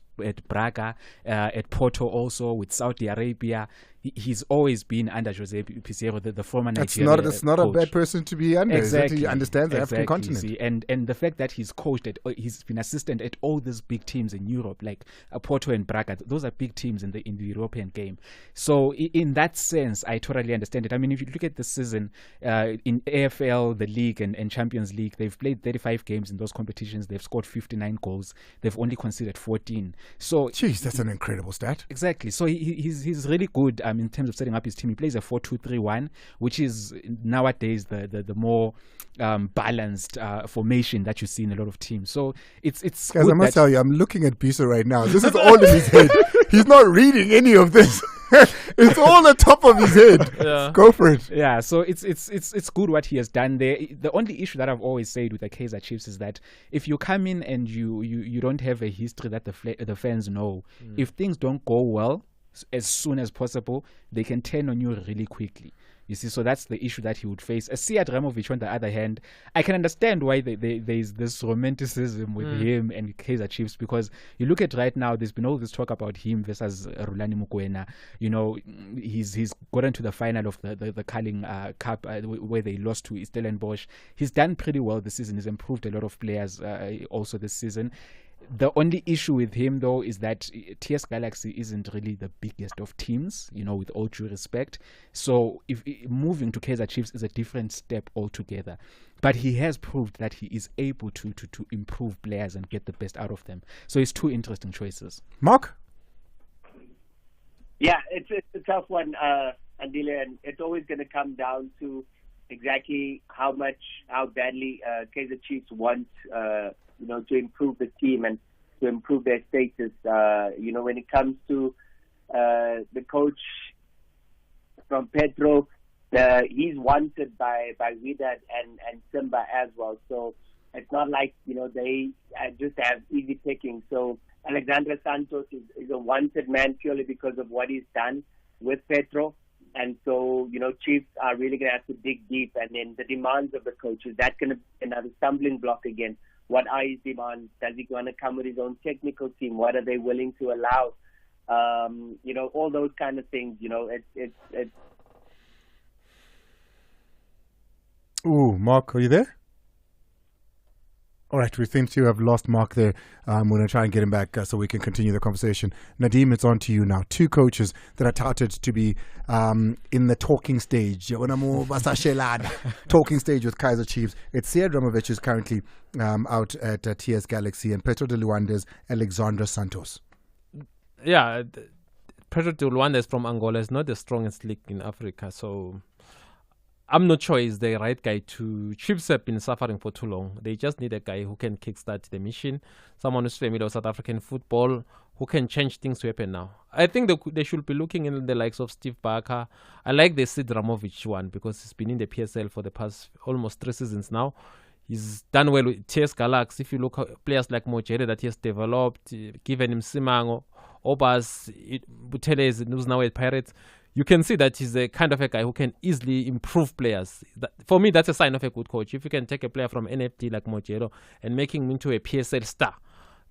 Speaker 11: Braga, at Porto also, with Saudi Arabia. He's always been under Jose Pizarro, the former Nigerian
Speaker 4: That's not
Speaker 11: coach.
Speaker 4: A bad person to be under.
Speaker 11: Exactly.
Speaker 4: He understands the African continent.
Speaker 11: See, and the fact that he's been assistant at all these big teams in Europe, like Porto and Braga. Those are big teams in the European game. So in that sense, I totally understand it. I mean, if you look at the season in AFL, the league and Champions League, they've played 35 games in those competitions. They've scored 59 goals. They've only conceded 14. So,
Speaker 4: jeez, that's an incredible stat.
Speaker 11: Exactly. So he's really good in terms of setting up his team. He plays a 4-2-3-1, which is nowadays the more balanced formation that you see in a lot of teams. So it's
Speaker 4: guys,
Speaker 11: good.
Speaker 4: I must tell you, I'm looking at Piso right now. This is all in his head. He's not reading any of this. It's all on top of his head.
Speaker 11: Yeah.
Speaker 4: Go for it.
Speaker 11: Yeah, so it's good what he has done there. The only issue that I've always said with the Kaizer Chiefs is that if you come in and you don't have a history that the fans know, if things don't go well as soon as possible, they can turn on you really quickly. You see, so that's the issue that he would face. Sia Dramovic, on the other hand, I can understand why there's this romanticism with him and Kaizer Chiefs, because you look at right now, there's been all this talk about him versus Rulani Mukwena. He's gotten to the final of the Carling Cup where they lost to Stellenbosch. He's done pretty well this season. He's improved a lot of players also this season. The only issue with him, though, is that TS Galaxy isn't really the biggest of teams, with all due respect. So if moving to Kaizer Chiefs is a different step altogether. But he has proved that he is able to improve players and get the best out of them. So it's 2 interesting choices.
Speaker 4: Mark?
Speaker 5: Yeah, it's a tough one, Andile, and it's always going to come down to exactly how badly Kaizer Chiefs want to improve the team and to improve their status. When it comes to the coach from Petro, he's wanted by Wydad and Simba as well. So it's not like, they just have easy picking. So Alexandra Santos is a wanted man purely because of what he's done with Petro. And so, Chiefs are really going to have to dig deep. And then the demands of the coach, is that going to be another stumbling block again? What are his demands? Does he want to come with his own technical team? What are they willing to allow? All those kind of things. It's.
Speaker 4: Ooh, Mark, are you there? All right, we seem to have lost Mark there. We're going to try and get him back so we can continue the conversation. Nadeem, it's on to you now. Two coaches that are touted to be in the talking stage. Talking stage with Kaizer Chiefs. It's Sead Ramovic who's currently out at TS Galaxy, and Petro de Luande's Alexandra Santos.
Speaker 12: Yeah, Petro de Luanda is from Angola. It's not the strongest league in Africa, so I'm not sure he's the right guy to. Chiefs have been suffering for too long. They just need a guy who can kickstart the mission, someone who's familiar with South African football, who can change things to happen now. I think they should be looking in the likes of Steve Barker. I like the Sid Ramovic one because he's been in the PSL for the past almost 3 seasons now. He's done well with TS Galaxy. If you look at players like Mojere that he has developed, given him Simango, Obas, Butele, who's now at Pirates, you can see that he's a kind of a guy who can easily improve players. For me, that's a sign of a good coach. If you can take a player from NFT like Mojero and make him into a PSL star,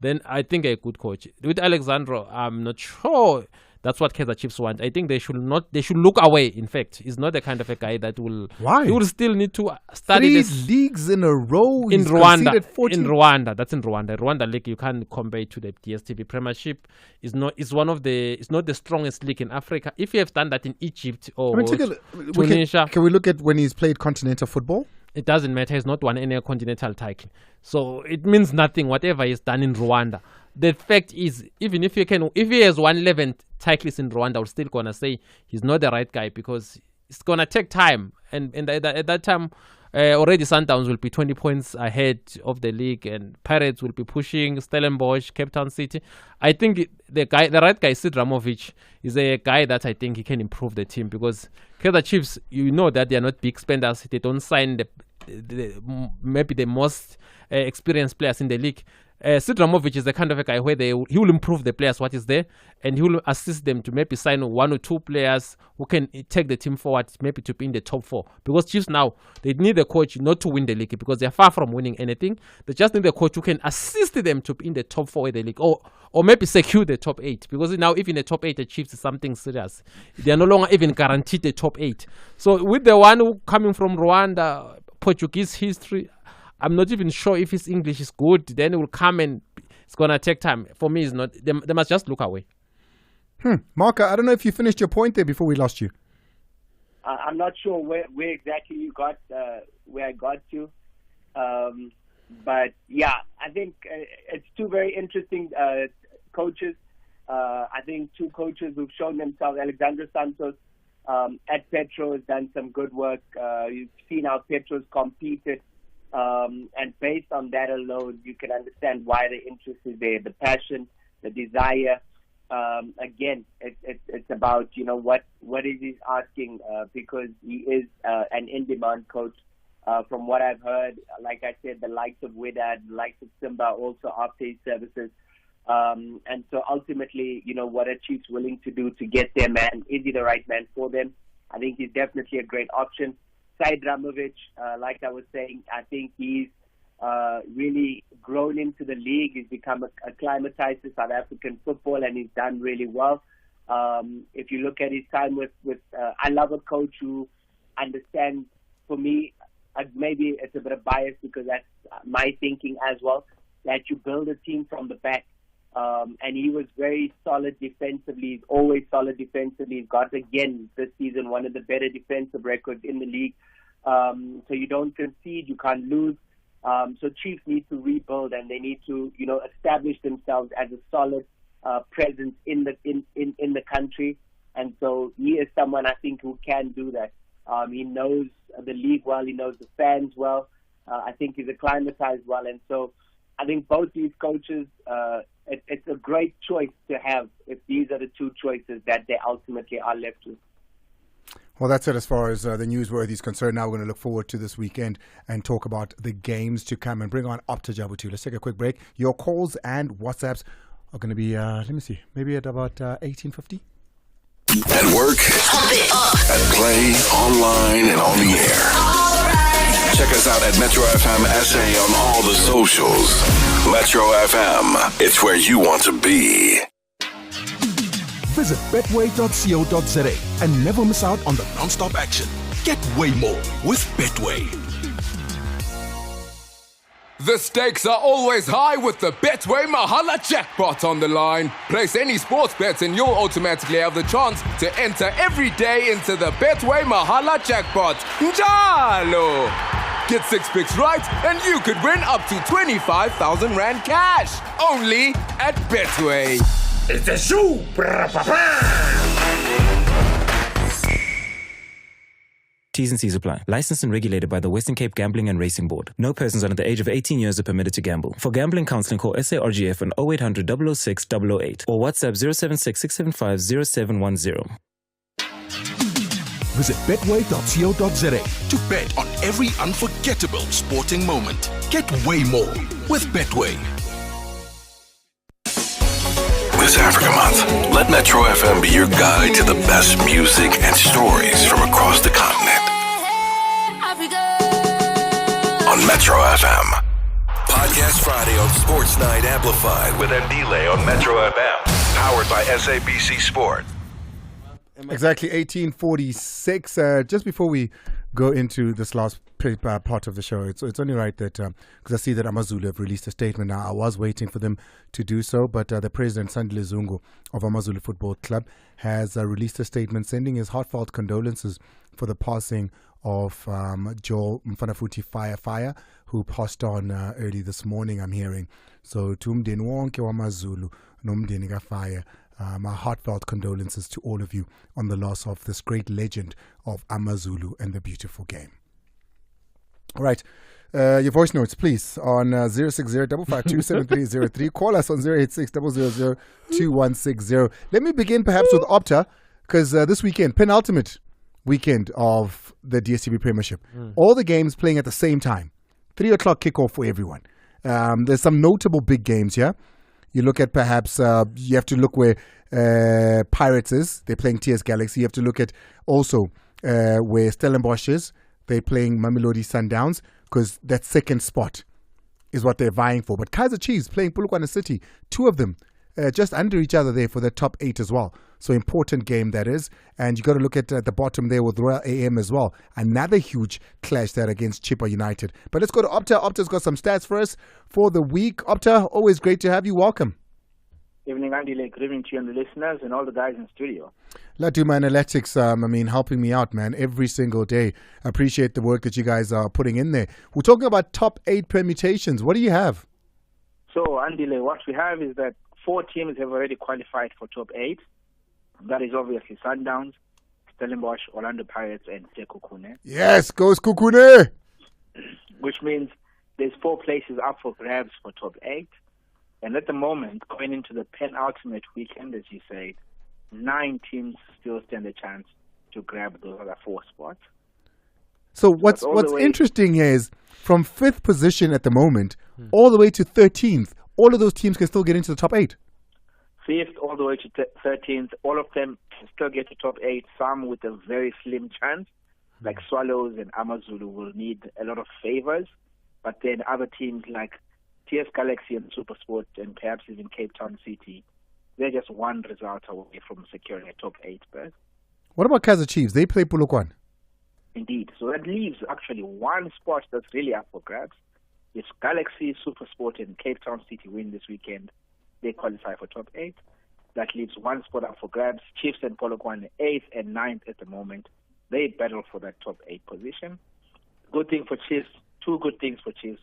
Speaker 12: then I think a good coach. With Alexandro, I'm not sure that's what Kaizer Chiefs want. I think they should look away. In fact, he's not the kind of a guy that will.
Speaker 4: Why?
Speaker 12: He will still need to study
Speaker 4: 3 leagues in a row.
Speaker 12: In Rwanda. In Rwanda, that's in Rwanda. Rwanda league you can't compare it to the DStv Premiership. It's not the strongest league in Africa. If you have done that in Egypt or Tunisia,
Speaker 4: can we look at when he's played continental football?
Speaker 12: It doesn't matter. He's not won any continental title, so it means nothing. Whatever he's done in Rwanda. The fact is, even if he has won 11 titles in Rwanda, I'm still gonna say he's not the right guy because it's gonna take time. And at that time, already Sundowns will be 20 points ahead of the league, and Pirates will be pushing Stellenbosch, Cape Town City. I think the right guy, Sid Ramovic, is a guy that I think he can improve the team because Kaizer Chiefs, you know that they are not big spenders. They don't sign maybe the most experienced players in the league. Sid Ramovic is the kind of a guy where he will improve the players what is there, and he will assist them to maybe sign 1 or 2 players who can take the team forward, maybe to be in the top 4. Because Chiefs now, they need a coach not to win the league because they're far from winning anything. They just need a coach who can assist them to be in the top 4 of the league, or maybe secure the top 8. Because now, if in the top 8 the Chiefs is something serious, they are no longer even guaranteed the top 8. So with the one who coming from Rwanda, Portuguese history, I'm not even sure if his English is good. Then it will come and it's going to take time. For me, it's not. They must just look away.
Speaker 4: Mark, I don't know if you finished your point there before we lost you.
Speaker 5: I'm not sure where exactly you got where I got to. But yeah, I think it's 2 very interesting coaches. I think 2 coaches who've shown themselves. Alexandra Santos at Petro has done some good work. You've seen how Petro's competed. And based on that alone, you can understand why the interest is there, the passion, the desire. Again, it's about, what is he asking, because he is an in-demand coach. From what I've heard, like I said, the likes of Widad, the likes of Simba also after his services. And so ultimately, what are Chiefs willing to do to get their man? Is he the right man for them? I think he's definitely a great option. Said Ramovic, like I was saying, I think he's really grown into the league. He's become acclimatized to South African football, and he's done really well. If you look at his time with I love a coach who understands, for me, maybe it's a bit of bias because that's my thinking as well, that you build a team from the back. And he was very solid defensively. He's always solid defensively. He's got, again, this season, one of the better defensive records in the league. So you don't concede, you can't lose. So Chiefs need to rebuild, and they need to, establish themselves as a solid presence in the country. And so he is someone, I think, who can do that. He knows the league well. He knows the fans well. I think he's acclimatized well. And so I think both these coaches, it's a great choice to have if these are the 2 choices that they ultimately are left with.
Speaker 4: Well, that's it as far as the newsworthy is concerned. Now we're going to look forward to this weekend and talk about the games to come and bring on Opta Jabutu. Let's take a quick break. Your calls and WhatsApps are going to be, let me see, maybe at about 18:50.
Speaker 10: At work, at play, online, and on the air. Check us out at Metro FM SA on all the socials. Metro FM, it's where you want to be.
Speaker 14: Visit betway.co.za and never miss out on the non-stop action. Get way more with Betway.
Speaker 19: The stakes are always high with the Betway Mahala Jackpot on the line. Place any sports bets and you'll automatically have the chance to enter every day into the Betway Mahala Jackpot. Njalo! Get 6 picks right and you could win up to 25,000 Rand cash. Only at Betway.
Speaker 20: It's a shoe!
Speaker 21: T's and C's apply. Licensed and regulated by the Western Cape Gambling and Racing Board. No persons under the age of 18 years are permitted to gamble. For gambling counseling, call SARGF on 0800 006 008 or WhatsApp 076 675 0710.
Speaker 14: Visit betway.co.za to bet on every unforgettable sporting moment. Get way more with Betway.
Speaker 10: This Africa Month, let Metro FM be your guide to the best music and stories from across the continent. On Metro FM. Podcast Friday on Sports Night Amplified with Ndile on Metro FM. Powered by SABC Sport.
Speaker 4: Exactly 1846. Just before we go into this last part of the show, it's only right that, because I see that AmaZulu have released a statement now. I was waiting for them to do so, but the president, Sandile Zungu of AmaZulu Football Club, has released a statement sending his heartfelt condolences for the passing of Joel Mfanafuti Fire, who passed on early this morning, I'm hearing. So, to umdeni wonke wamaZulu nomdeni kaFire, my heartfelt condolences to all of you on the loss of this great legend of AmaZulu and the beautiful game. All right. Your voice notes, please, on 060-552-7303. Call us on 086-000-2160. Let me begin perhaps with Opta, because this weekend, penultimate weekend of the DSTV Premiership. All the games playing at the same time. 3 o'clock kickoff for everyone. There's some notable big games here. You look at perhaps, you have to look where Pirates is. They're playing TS Galaxy. You have to look at also where Stellenbosch is. They're playing Mamelodi Sundowns, because that second spot is what they're vying for. But Kaizer Chiefs playing Polokwane City. 2 of them just under each other there for the top 8 as well. So important game that is. And you got to look at the bottom there with Royal AM as well. Another huge clash there against Chippa United. But let's go to Opta. Opta's got some stats for us for the week. Opta, always great to have you. Welcome.
Speaker 22: Evening, Andy. Good evening to you and the listeners and all the guys in studio.
Speaker 4: Laduma Analytics, helping me out, man, every single day. I appreciate the work that you guys are putting in there. We're talking about top 8 permutations. What do you have?
Speaker 22: So, Andy, what we have is that 4 teams have already qualified for top 8. That is obviously Sundowns, Stellenbosch, Orlando Pirates, and Sekhukhune.
Speaker 4: Yes, goes Kukune!
Speaker 22: Which means there's 4 places up for grabs for top 8. And at the moment, going into the penultimate weekend, as you said, 9 teams still stand a chance to grab those other 4 spots.
Speaker 4: So what's interesting here is from 5th position at the moment all the way to 13th, all of those teams can still get into the top 8.
Speaker 22: 5th all the way to 13th, all of them can still get to top 8, some with a very slim chance, like Swallows and AmaZulu will need a lot of favors, but then other teams like TS Galaxy and SuperSport and perhaps even Cape Town City, they're just one result away from securing a top 8 berth.
Speaker 4: What about Kaizer Chiefs? They play Polokwane.
Speaker 22: Indeed. So that leaves actually one spot that's really up for grabs. If Galaxy, SuperSport and Cape Town City win this weekend, they qualify for top 8. That leaves one spot up for grabs. Chiefs and Polokwane 8th and 9th at the moment. They battle for that top 8 position. Good thing for Chiefs, 2 good things for Chiefs.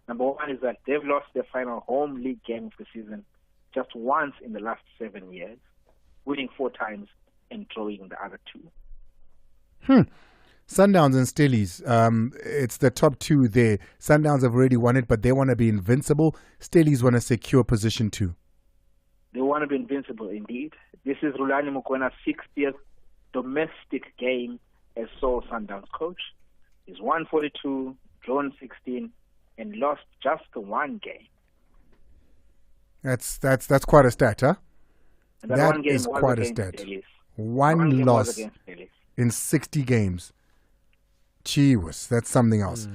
Speaker 22: Number 1 is that they've lost their final home league game of the season just once in the last 7 years, winning 4 times and drawing the other 2.
Speaker 4: Sundowns and Stellies, it's the top 2 there. Sundowns have already won it, but they want to be invincible. Stellies want to secure position 2.
Speaker 22: They want to be invincible, indeed. This is Rulani Mokwena's 60th domestic game as sole Sundowns coach. He's won 42, drawn 16, and lost just 1 game.
Speaker 4: That's quite a stat, huh?
Speaker 22: And that one game
Speaker 4: is
Speaker 22: was
Speaker 4: quite a
Speaker 22: against
Speaker 4: stat.
Speaker 22: Stellies.
Speaker 4: One loss
Speaker 22: was against Stellies.
Speaker 4: in 60 games. Gee whiz, that's something else.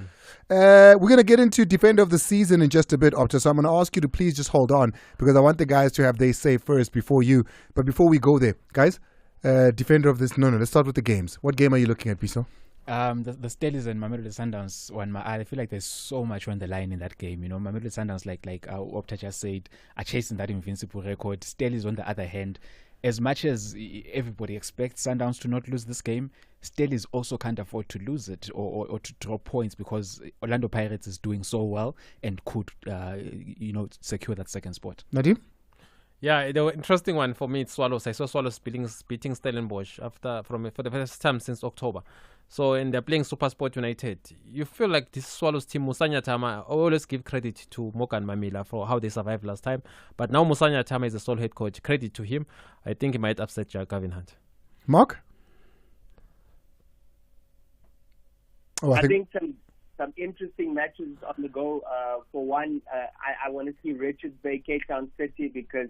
Speaker 4: We're going to get into Defender of the Season in just a bit, Opta, so I'm going to ask you to please just hold on because I want the guys to have their say first before you. But before we go there, guys, Defender of this... No, let's start with the games. What game are you looking at, Biso?
Speaker 11: The Stelis and Mamelodi Sundowns one, I feel like there's so much on the line in that game. You know, Mamelodi Sundowns, like Opta just said, are chasing that invincible record. Stelis, on the other hand, as much as everybody expects Sundowns to not lose this game, Stelis also can't afford to lose it or to drop points because Orlando Pirates is doing so well and could, secure that second spot.
Speaker 4: Nadim?
Speaker 12: Yeah, the interesting one for me, it's Swallows. I saw Swallows beating Stellenbosch for the first time since October. So, and they're playing SuperSport United. You feel like this Swallows team, Musanya Tama, I always give credit to Morgan Mamila for how they survived last time. But now Musanya Tama is the sole head coach. Credit to him. I think he might upset Gavin Hunt.
Speaker 4: Mark?
Speaker 5: I think some interesting matches on the go. For one, I want to see Richards Bay, Cape Town City, because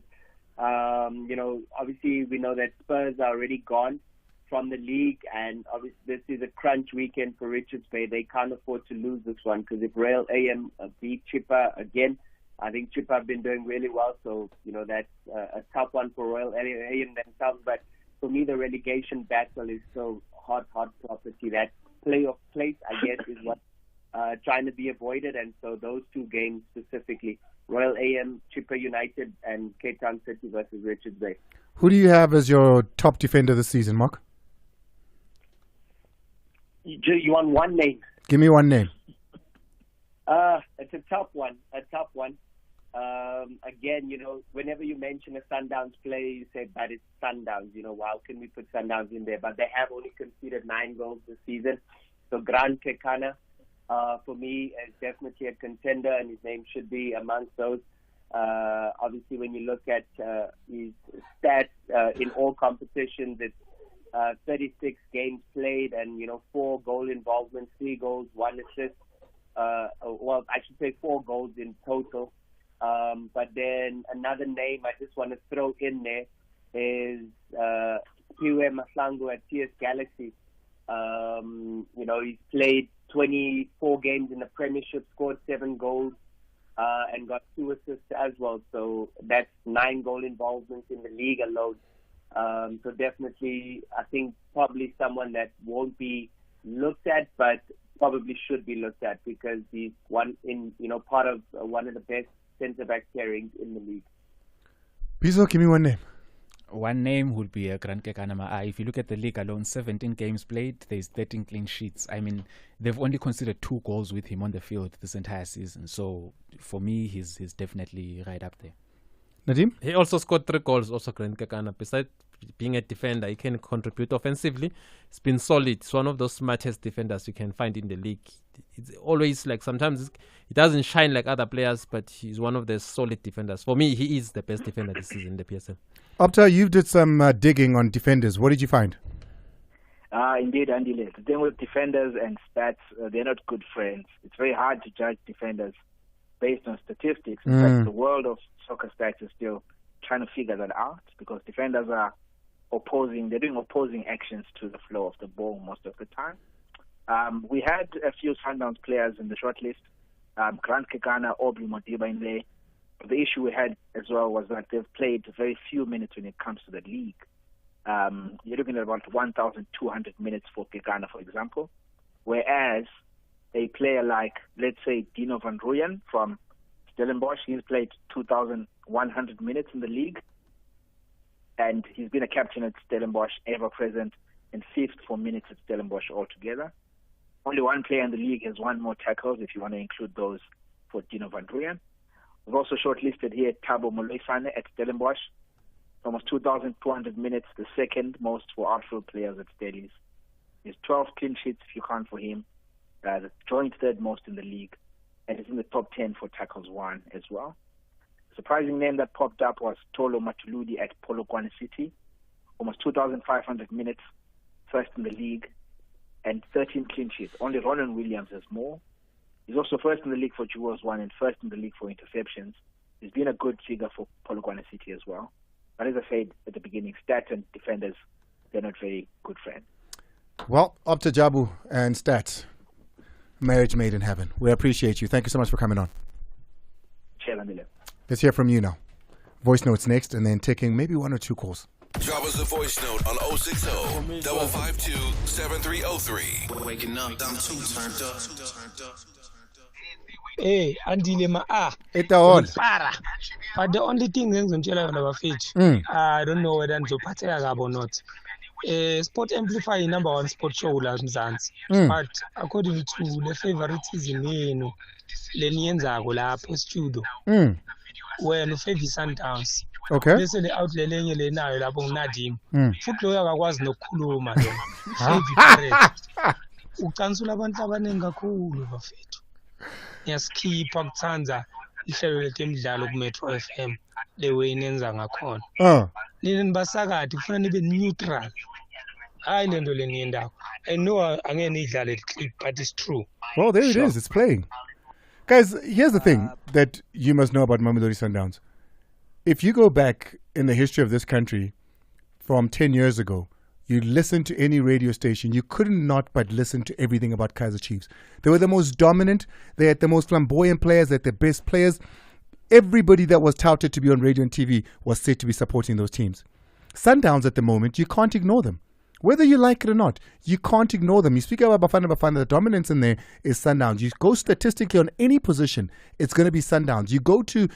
Speaker 5: obviously we know that Spurs are already gone from the league, and obviously this is a crunch weekend for Richards Bay. They can't afford to lose this one, because if Royal AM beat Chippa again, I think Chippa have been doing really well, so that's a tough one for Royal AM themselves. But for me, the relegation battle is so hot property. That playoff place, I guess, is what trying to be avoided, and so those two games specifically, Royal AM, Chippa United, and Cape Town City versus Richards Bay.
Speaker 4: Who do you have as your top defender this season, Mark?
Speaker 5: You want one name?
Speaker 4: Give me one name.
Speaker 5: It's a tough one. Again, whenever you mention a Sundowns play, you say, but it's Sundowns. How can we put Sundowns in there? But they have only conceded 9 goals this season. So Grant Kekana, for me, is definitely a contender, and his name should be amongst those. Obviously, when you look at his stats in all competitions, it's 36 games played and, 4 goal involvements, 3 goals, 1 assist. Well, I should say 4 goals in total. But then another name I just want to throw in there is Piwe Mahlangu at TS Galaxy. He's played 24 games in the Premiership, scored 7 goals, and got 2 assists as well. So that's 9 goal involvements in the league alone. So definitely, I think probably someone that won't be looked at, but probably should be looked at, because he's part of one of the best centre-back pairings in the league.
Speaker 4: Piso, give me one name.
Speaker 11: One name would be Grant Kekanama. If you look at the league alone, 17 games played, there's 13 clean sheets. I mean, they've only considered 2 goals with him on the field this entire season. So for me, he's definitely right up there.
Speaker 4: Nadim?
Speaker 12: He also scored 3 goals, also Grant Kekana. Besides being a defender, he can contribute offensively. It's been solid. It's one of those smartest defenders you can find in the league. It's always like, sometimes he doesn't shine like other players, but he's one of the solid defenders. For me, he is the best defender this season in the PSL.
Speaker 4: Opta, you did some digging on defenders. What did you find?
Speaker 1: Indeed, Andile. The thing with defenders and stats, they're not good friends. It's very hard to judge defenders based on statistics. In fact, the world of soccer stats is still trying to figure that out, because defenders are they're doing opposing actions to the flow of the ball most of the time. We had a few Sundowns players in the shortlist. Grant Kekana, Aubrey Modiba in there. The issue we had as well was that they've played very few minutes when it comes to the league. You're looking at about 1,200 minutes for Kekana, for example, whereas a player like, let's say, Dino van Rooyen from Stellenbosch, he's played 2,100 minutes in the league, and he's been a captain at Stellenbosch, ever present, and 5th for minutes at Stellenbosch altogether. Only one player in the league has 1 more tackles, if you want to include those for Dino van Rooyen. We've also shortlisted here Thabo Moloisane at Stellenbosch, almost 2,200 minutes, the second most for outfield players at Stellies. There's 12 clean sheets if you count for him, the joint 3rd most in the league, and he's in the top 10 for tackles won as well. Surprising name that popped up was Tolo Matuludi at Polokwane City, almost 2,500 minutes, 1st in the league, and 13 clean sheets. Only Ronan Williams has more. He's also 1st in the league for duels won and 1st in the league for interceptions. He's been a good figure for Polokwane City as well. But as I said at the beginning, stats and defenders, they're not very good friends.
Speaker 4: Well, Opta Jabu and stats, marriage made in heaven. We appreciate you. Thank you so much for coming on.
Speaker 1: Cheers, Andile.
Speaker 4: Let's hear from you now. Voice notes next, and then taking maybe 1 or 2 calls.
Speaker 10: Drop us a voice note on 060 552 7303. Waking up, I'm too turned up.
Speaker 2: Hey, andile ma
Speaker 4: It's all.
Speaker 2: But the only thing engizomtshela yona bafethu, I don't know whether ngizophatheka kabi or not. Sport Amplify number one sport show la Mzansi. But according to the favoritism yenu leniyenzako lapho studio. Wena ufavor Sundowns.
Speaker 4: Okay.
Speaker 2: Bese le outlet lenye lenayo lapho nguNadim. Futhi lo yakakwazi nokukhuluma lo. Favor. Ucansula abantu abaningi kakhulu bafethu. Ngiyasikipha kuthanza ihlelo letemidlalo ku-Metro FM le way nenza ngakhona. Nini nibasakade kufuna nibe neutral. Hayi lento leniyendako. I know angeke nidlale clip, but it's true.
Speaker 4: Well, there it is. It's playing. Guys, here's the thing that you must know about Mamelodi Sundowns. If you go back in the history of this country from 10 years ago, you listen to any radio station, you couldn't not but listen to everything about Kaizer Chiefs. They were the most dominant. They had the most flamboyant players. They had the best players. Everybody that was touted to be on radio and TV was said to be supporting those teams. Sundowns at the moment, you can't ignore them. Whether you like it or not, you can't ignore them. You speak about Bafana, the dominance in there is Sundowns. You go statistically on any position, it's going to be Sundowns. You go to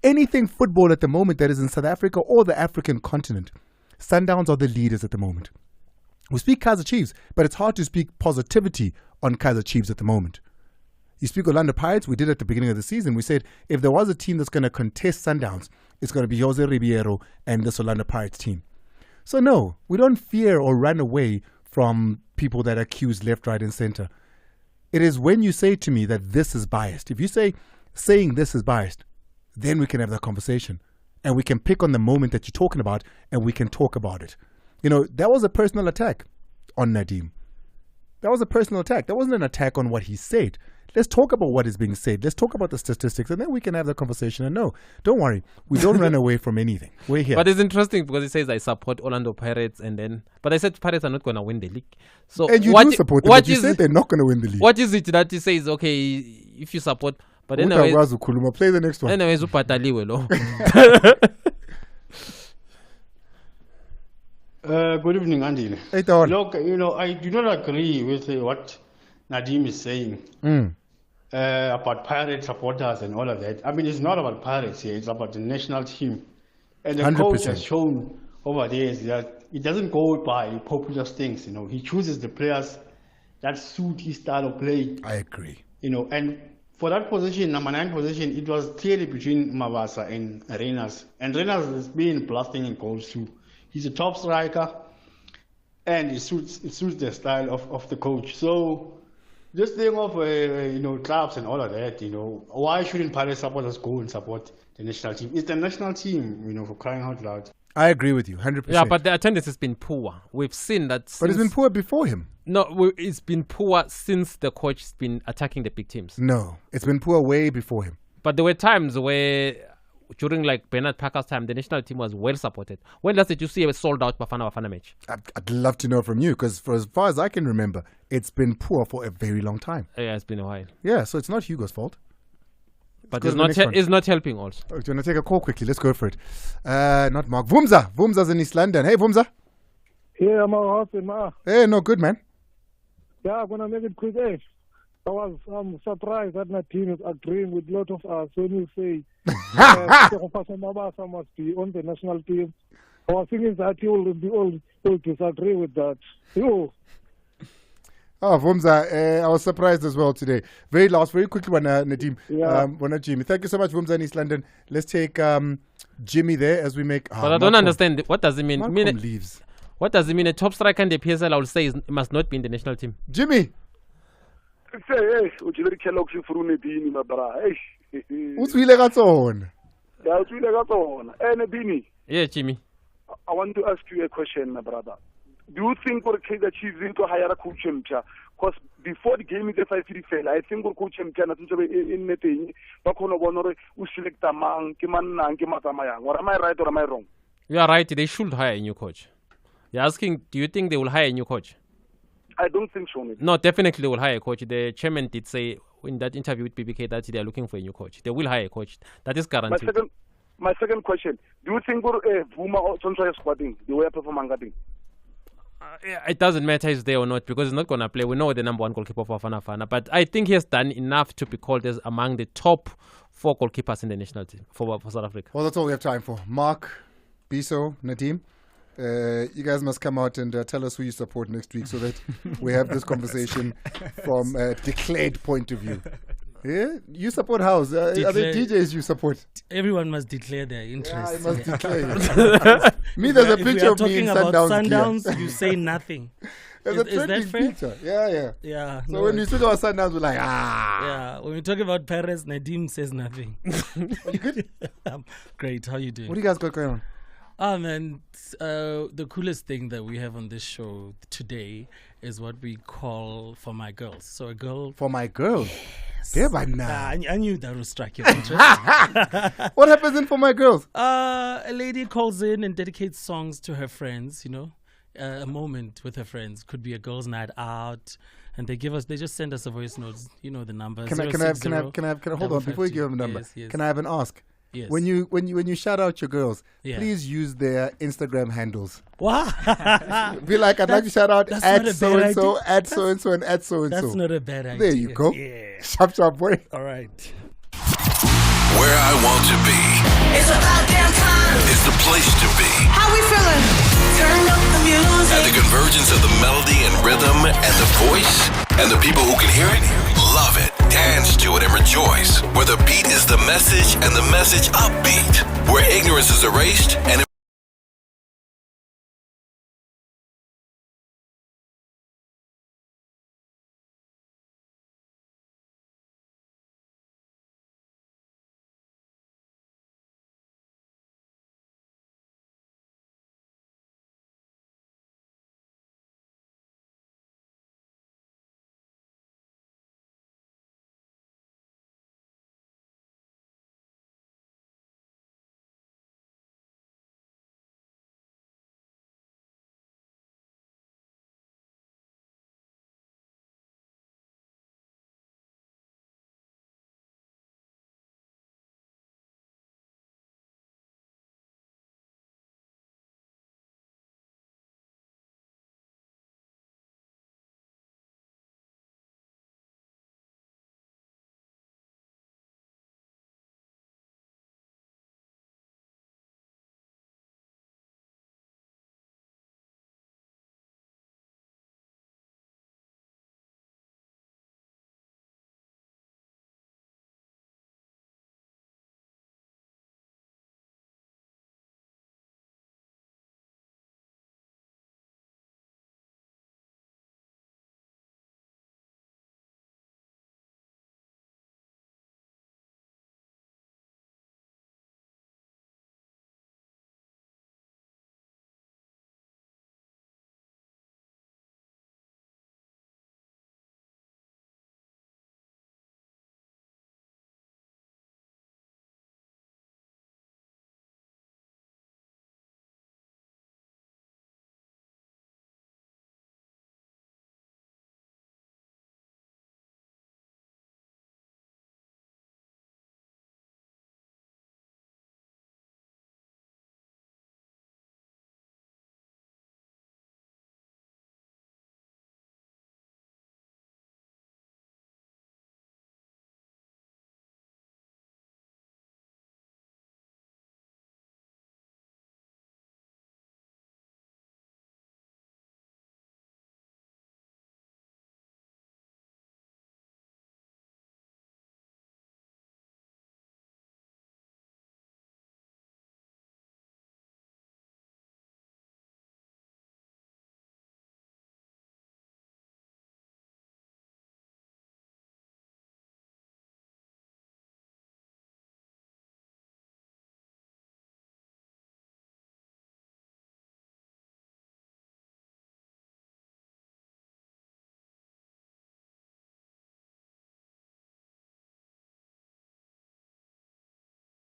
Speaker 4: anything football at the moment that is in South Africa or the African continent, Sundowns are the leaders at the moment. We speak Kaizer Chiefs, but it's hard to speak positivity on Kaizer Chiefs at the moment. You speak Orlando Pirates, we did at the beginning of the season. We said if there was a team that's going to contest Sundowns, it's going to be Jose Ribeiro and this Orlando Pirates team. So no, we don't fear or run away from people that accuse left, right, and center. It is when you say to me that this is biased. If you say saying this is biased, then we can have that conversation. And we can pick on the moment that you're talking about and we can talk about it. You know, that was a personal attack on Nadim. That was a personal attack. That wasn't an attack on what he said. Let's talk about what is being said. Let's talk about the statistics and then we can have the conversation. And no, don't worry. We don't run away from anything. We're here.
Speaker 12: But it's interesting because he says I support Orlando Pirates but I said Pirates are not going to win the league. So
Speaker 4: and you do support them, but you said they're not going to win the league.
Speaker 12: What is it that he says, okay, if you support... But anyway,
Speaker 4: play the next one.
Speaker 12: Anyways, upataliwe lo.
Speaker 20: Good evening, Andy.
Speaker 4: Hey,
Speaker 20: look, I do not agree with what Nadim is saying about pirate supporters and all of that. I mean, it's not about pirates here; it's about the national team. And the 100%. Coach has shown over there is that it doesn't go by populist things. He chooses the players that suit his style of play.
Speaker 4: I agree.
Speaker 20: And for that position, number 9 position, it was clearly between Mavasa and Reyners. And Reyners has been blasting in goals too. He's a top striker, and it suits the style of the coach. So this thing of clubs and all of that, why shouldn't Pirates supporters go and support the national team? It's the national team, for crying out loud.
Speaker 4: I agree with you, 100%.
Speaker 12: Yeah, but the attendance has been poor. We've seen that.
Speaker 4: But it's been poor before him.
Speaker 12: No, it's been poor since the coach has been attacking the big teams.
Speaker 4: No, it's been poor way before him.
Speaker 12: But there were times where, during like Bernard Parker's time, the national team was well supported. When last did you see a sold-out Bafana match?
Speaker 4: I'd love to know from you, because for as far as I can remember, it's been poor for a very long time.
Speaker 12: Yeah, it's been a while.
Speaker 4: Yeah, so it's not Hugo's fault.
Speaker 12: But it's not helping also.
Speaker 4: Oh, do you want to take a call quickly? Let's go for it. Not Mark. Vumza's in East London. Hey, Vumza.
Speaker 23: Yeah, I'm awesome.
Speaker 4: Hey, no, good, man.
Speaker 23: Yeah, I'm going to make it quick. Hey, I'm surprised that my team is agreeing with a lot of us when you say Mabasa must be on the national team. I was thinking that you will disagree with that.
Speaker 4: Oh, Vumza, I was surprised as well today. Very quickly one, Nadim.
Speaker 23: Yeah.
Speaker 4: One, Jimmy. Thank you so much, Vumza in East London. Let's take Jimmy there as we make...
Speaker 12: but I don't understand. What does it mean?
Speaker 4: Malcolm leaves.
Speaker 12: What does it mean? A top striker in the PSL, I would say, must not be in the national team.
Speaker 4: Jimmy!
Speaker 12: Yeah, Jimmy.
Speaker 24: I want to ask you a question, my brother. Do you think for Kaizer Chiefs into hire a coach champion? Because before the game is the 5-3 fell, I think coach champion in meeting, but we select a man, or am I right or am I wrong?
Speaker 12: You are right. They should hire a new coach. You're asking, do you think they will hire a new coach?
Speaker 24: I don't think so.
Speaker 12: No, definitely they will hire a coach. The chairman did say in that interview with BBK that they are looking for a new coach. They will hire a coach. That is guaranteed.
Speaker 24: My second question, do you think Vuma or Sonso is squatting the way I perform Angading?
Speaker 12: It doesn't matter if he's there or not because he's not going to play. We know the number one goalkeeper for Bafana. But I think he has done enough to be called as among the top 4 goalkeepers in the national team for South Africa.
Speaker 4: Well, that's all we have time for. Mark, Biso, Nadim, you guys must come out and tell us who you support next week so that we have this conversation from a declared point of view. Yeah, you support house. Are there DJs you support?
Speaker 6: Everyone must declare their interest.
Speaker 4: Yeah, I must declare. Me, there's a picture of me in
Speaker 6: Sundowns. You say nothing.
Speaker 4: There's a trending picture. Yeah. So when we speak about Sundowns, we're like,
Speaker 6: Yeah, when we talk about Perez, Nadim says nothing.
Speaker 4: Are you good?
Speaker 6: Great. How you doing?
Speaker 4: What do you guys got going on?
Speaker 6: Man, the coolest thing that we have on this show today is what we call For My Girls. So a girl...
Speaker 4: For My Girls? Yes. Yeah, by now.
Speaker 6: I knew that would strike your interest.
Speaker 4: What happens in For My Girls?
Speaker 6: A lady calls in and dedicates songs to her friends, a moment with her friends. Could be a girls' night out. And they just send us a voice note. You know the number.
Speaker 4: Can I hold on before you give them a number?
Speaker 6: Yes.
Speaker 4: Can I have an ask?
Speaker 6: Yes.
Speaker 4: When you shout out your girls, please use their Instagram handles.
Speaker 6: Wow.
Speaker 4: Be like, I'd like to shout out at so and so, at so and so, and at so and so.
Speaker 6: That's not a bad idea.
Speaker 4: There you go.
Speaker 6: Yeah.
Speaker 4: Sharp, boy.
Speaker 6: All right.
Speaker 10: Where I want to be.
Speaker 7: It's about damn time.
Speaker 10: It's the place to be.
Speaker 7: How we feeling? Turn up the music.
Speaker 10: At the convergence of the melody and rhythm and the voice and the people who can hear it, love it, dance to it, and rejoice. Where the beat is the message and the message upbeat. Where ignorance is erased and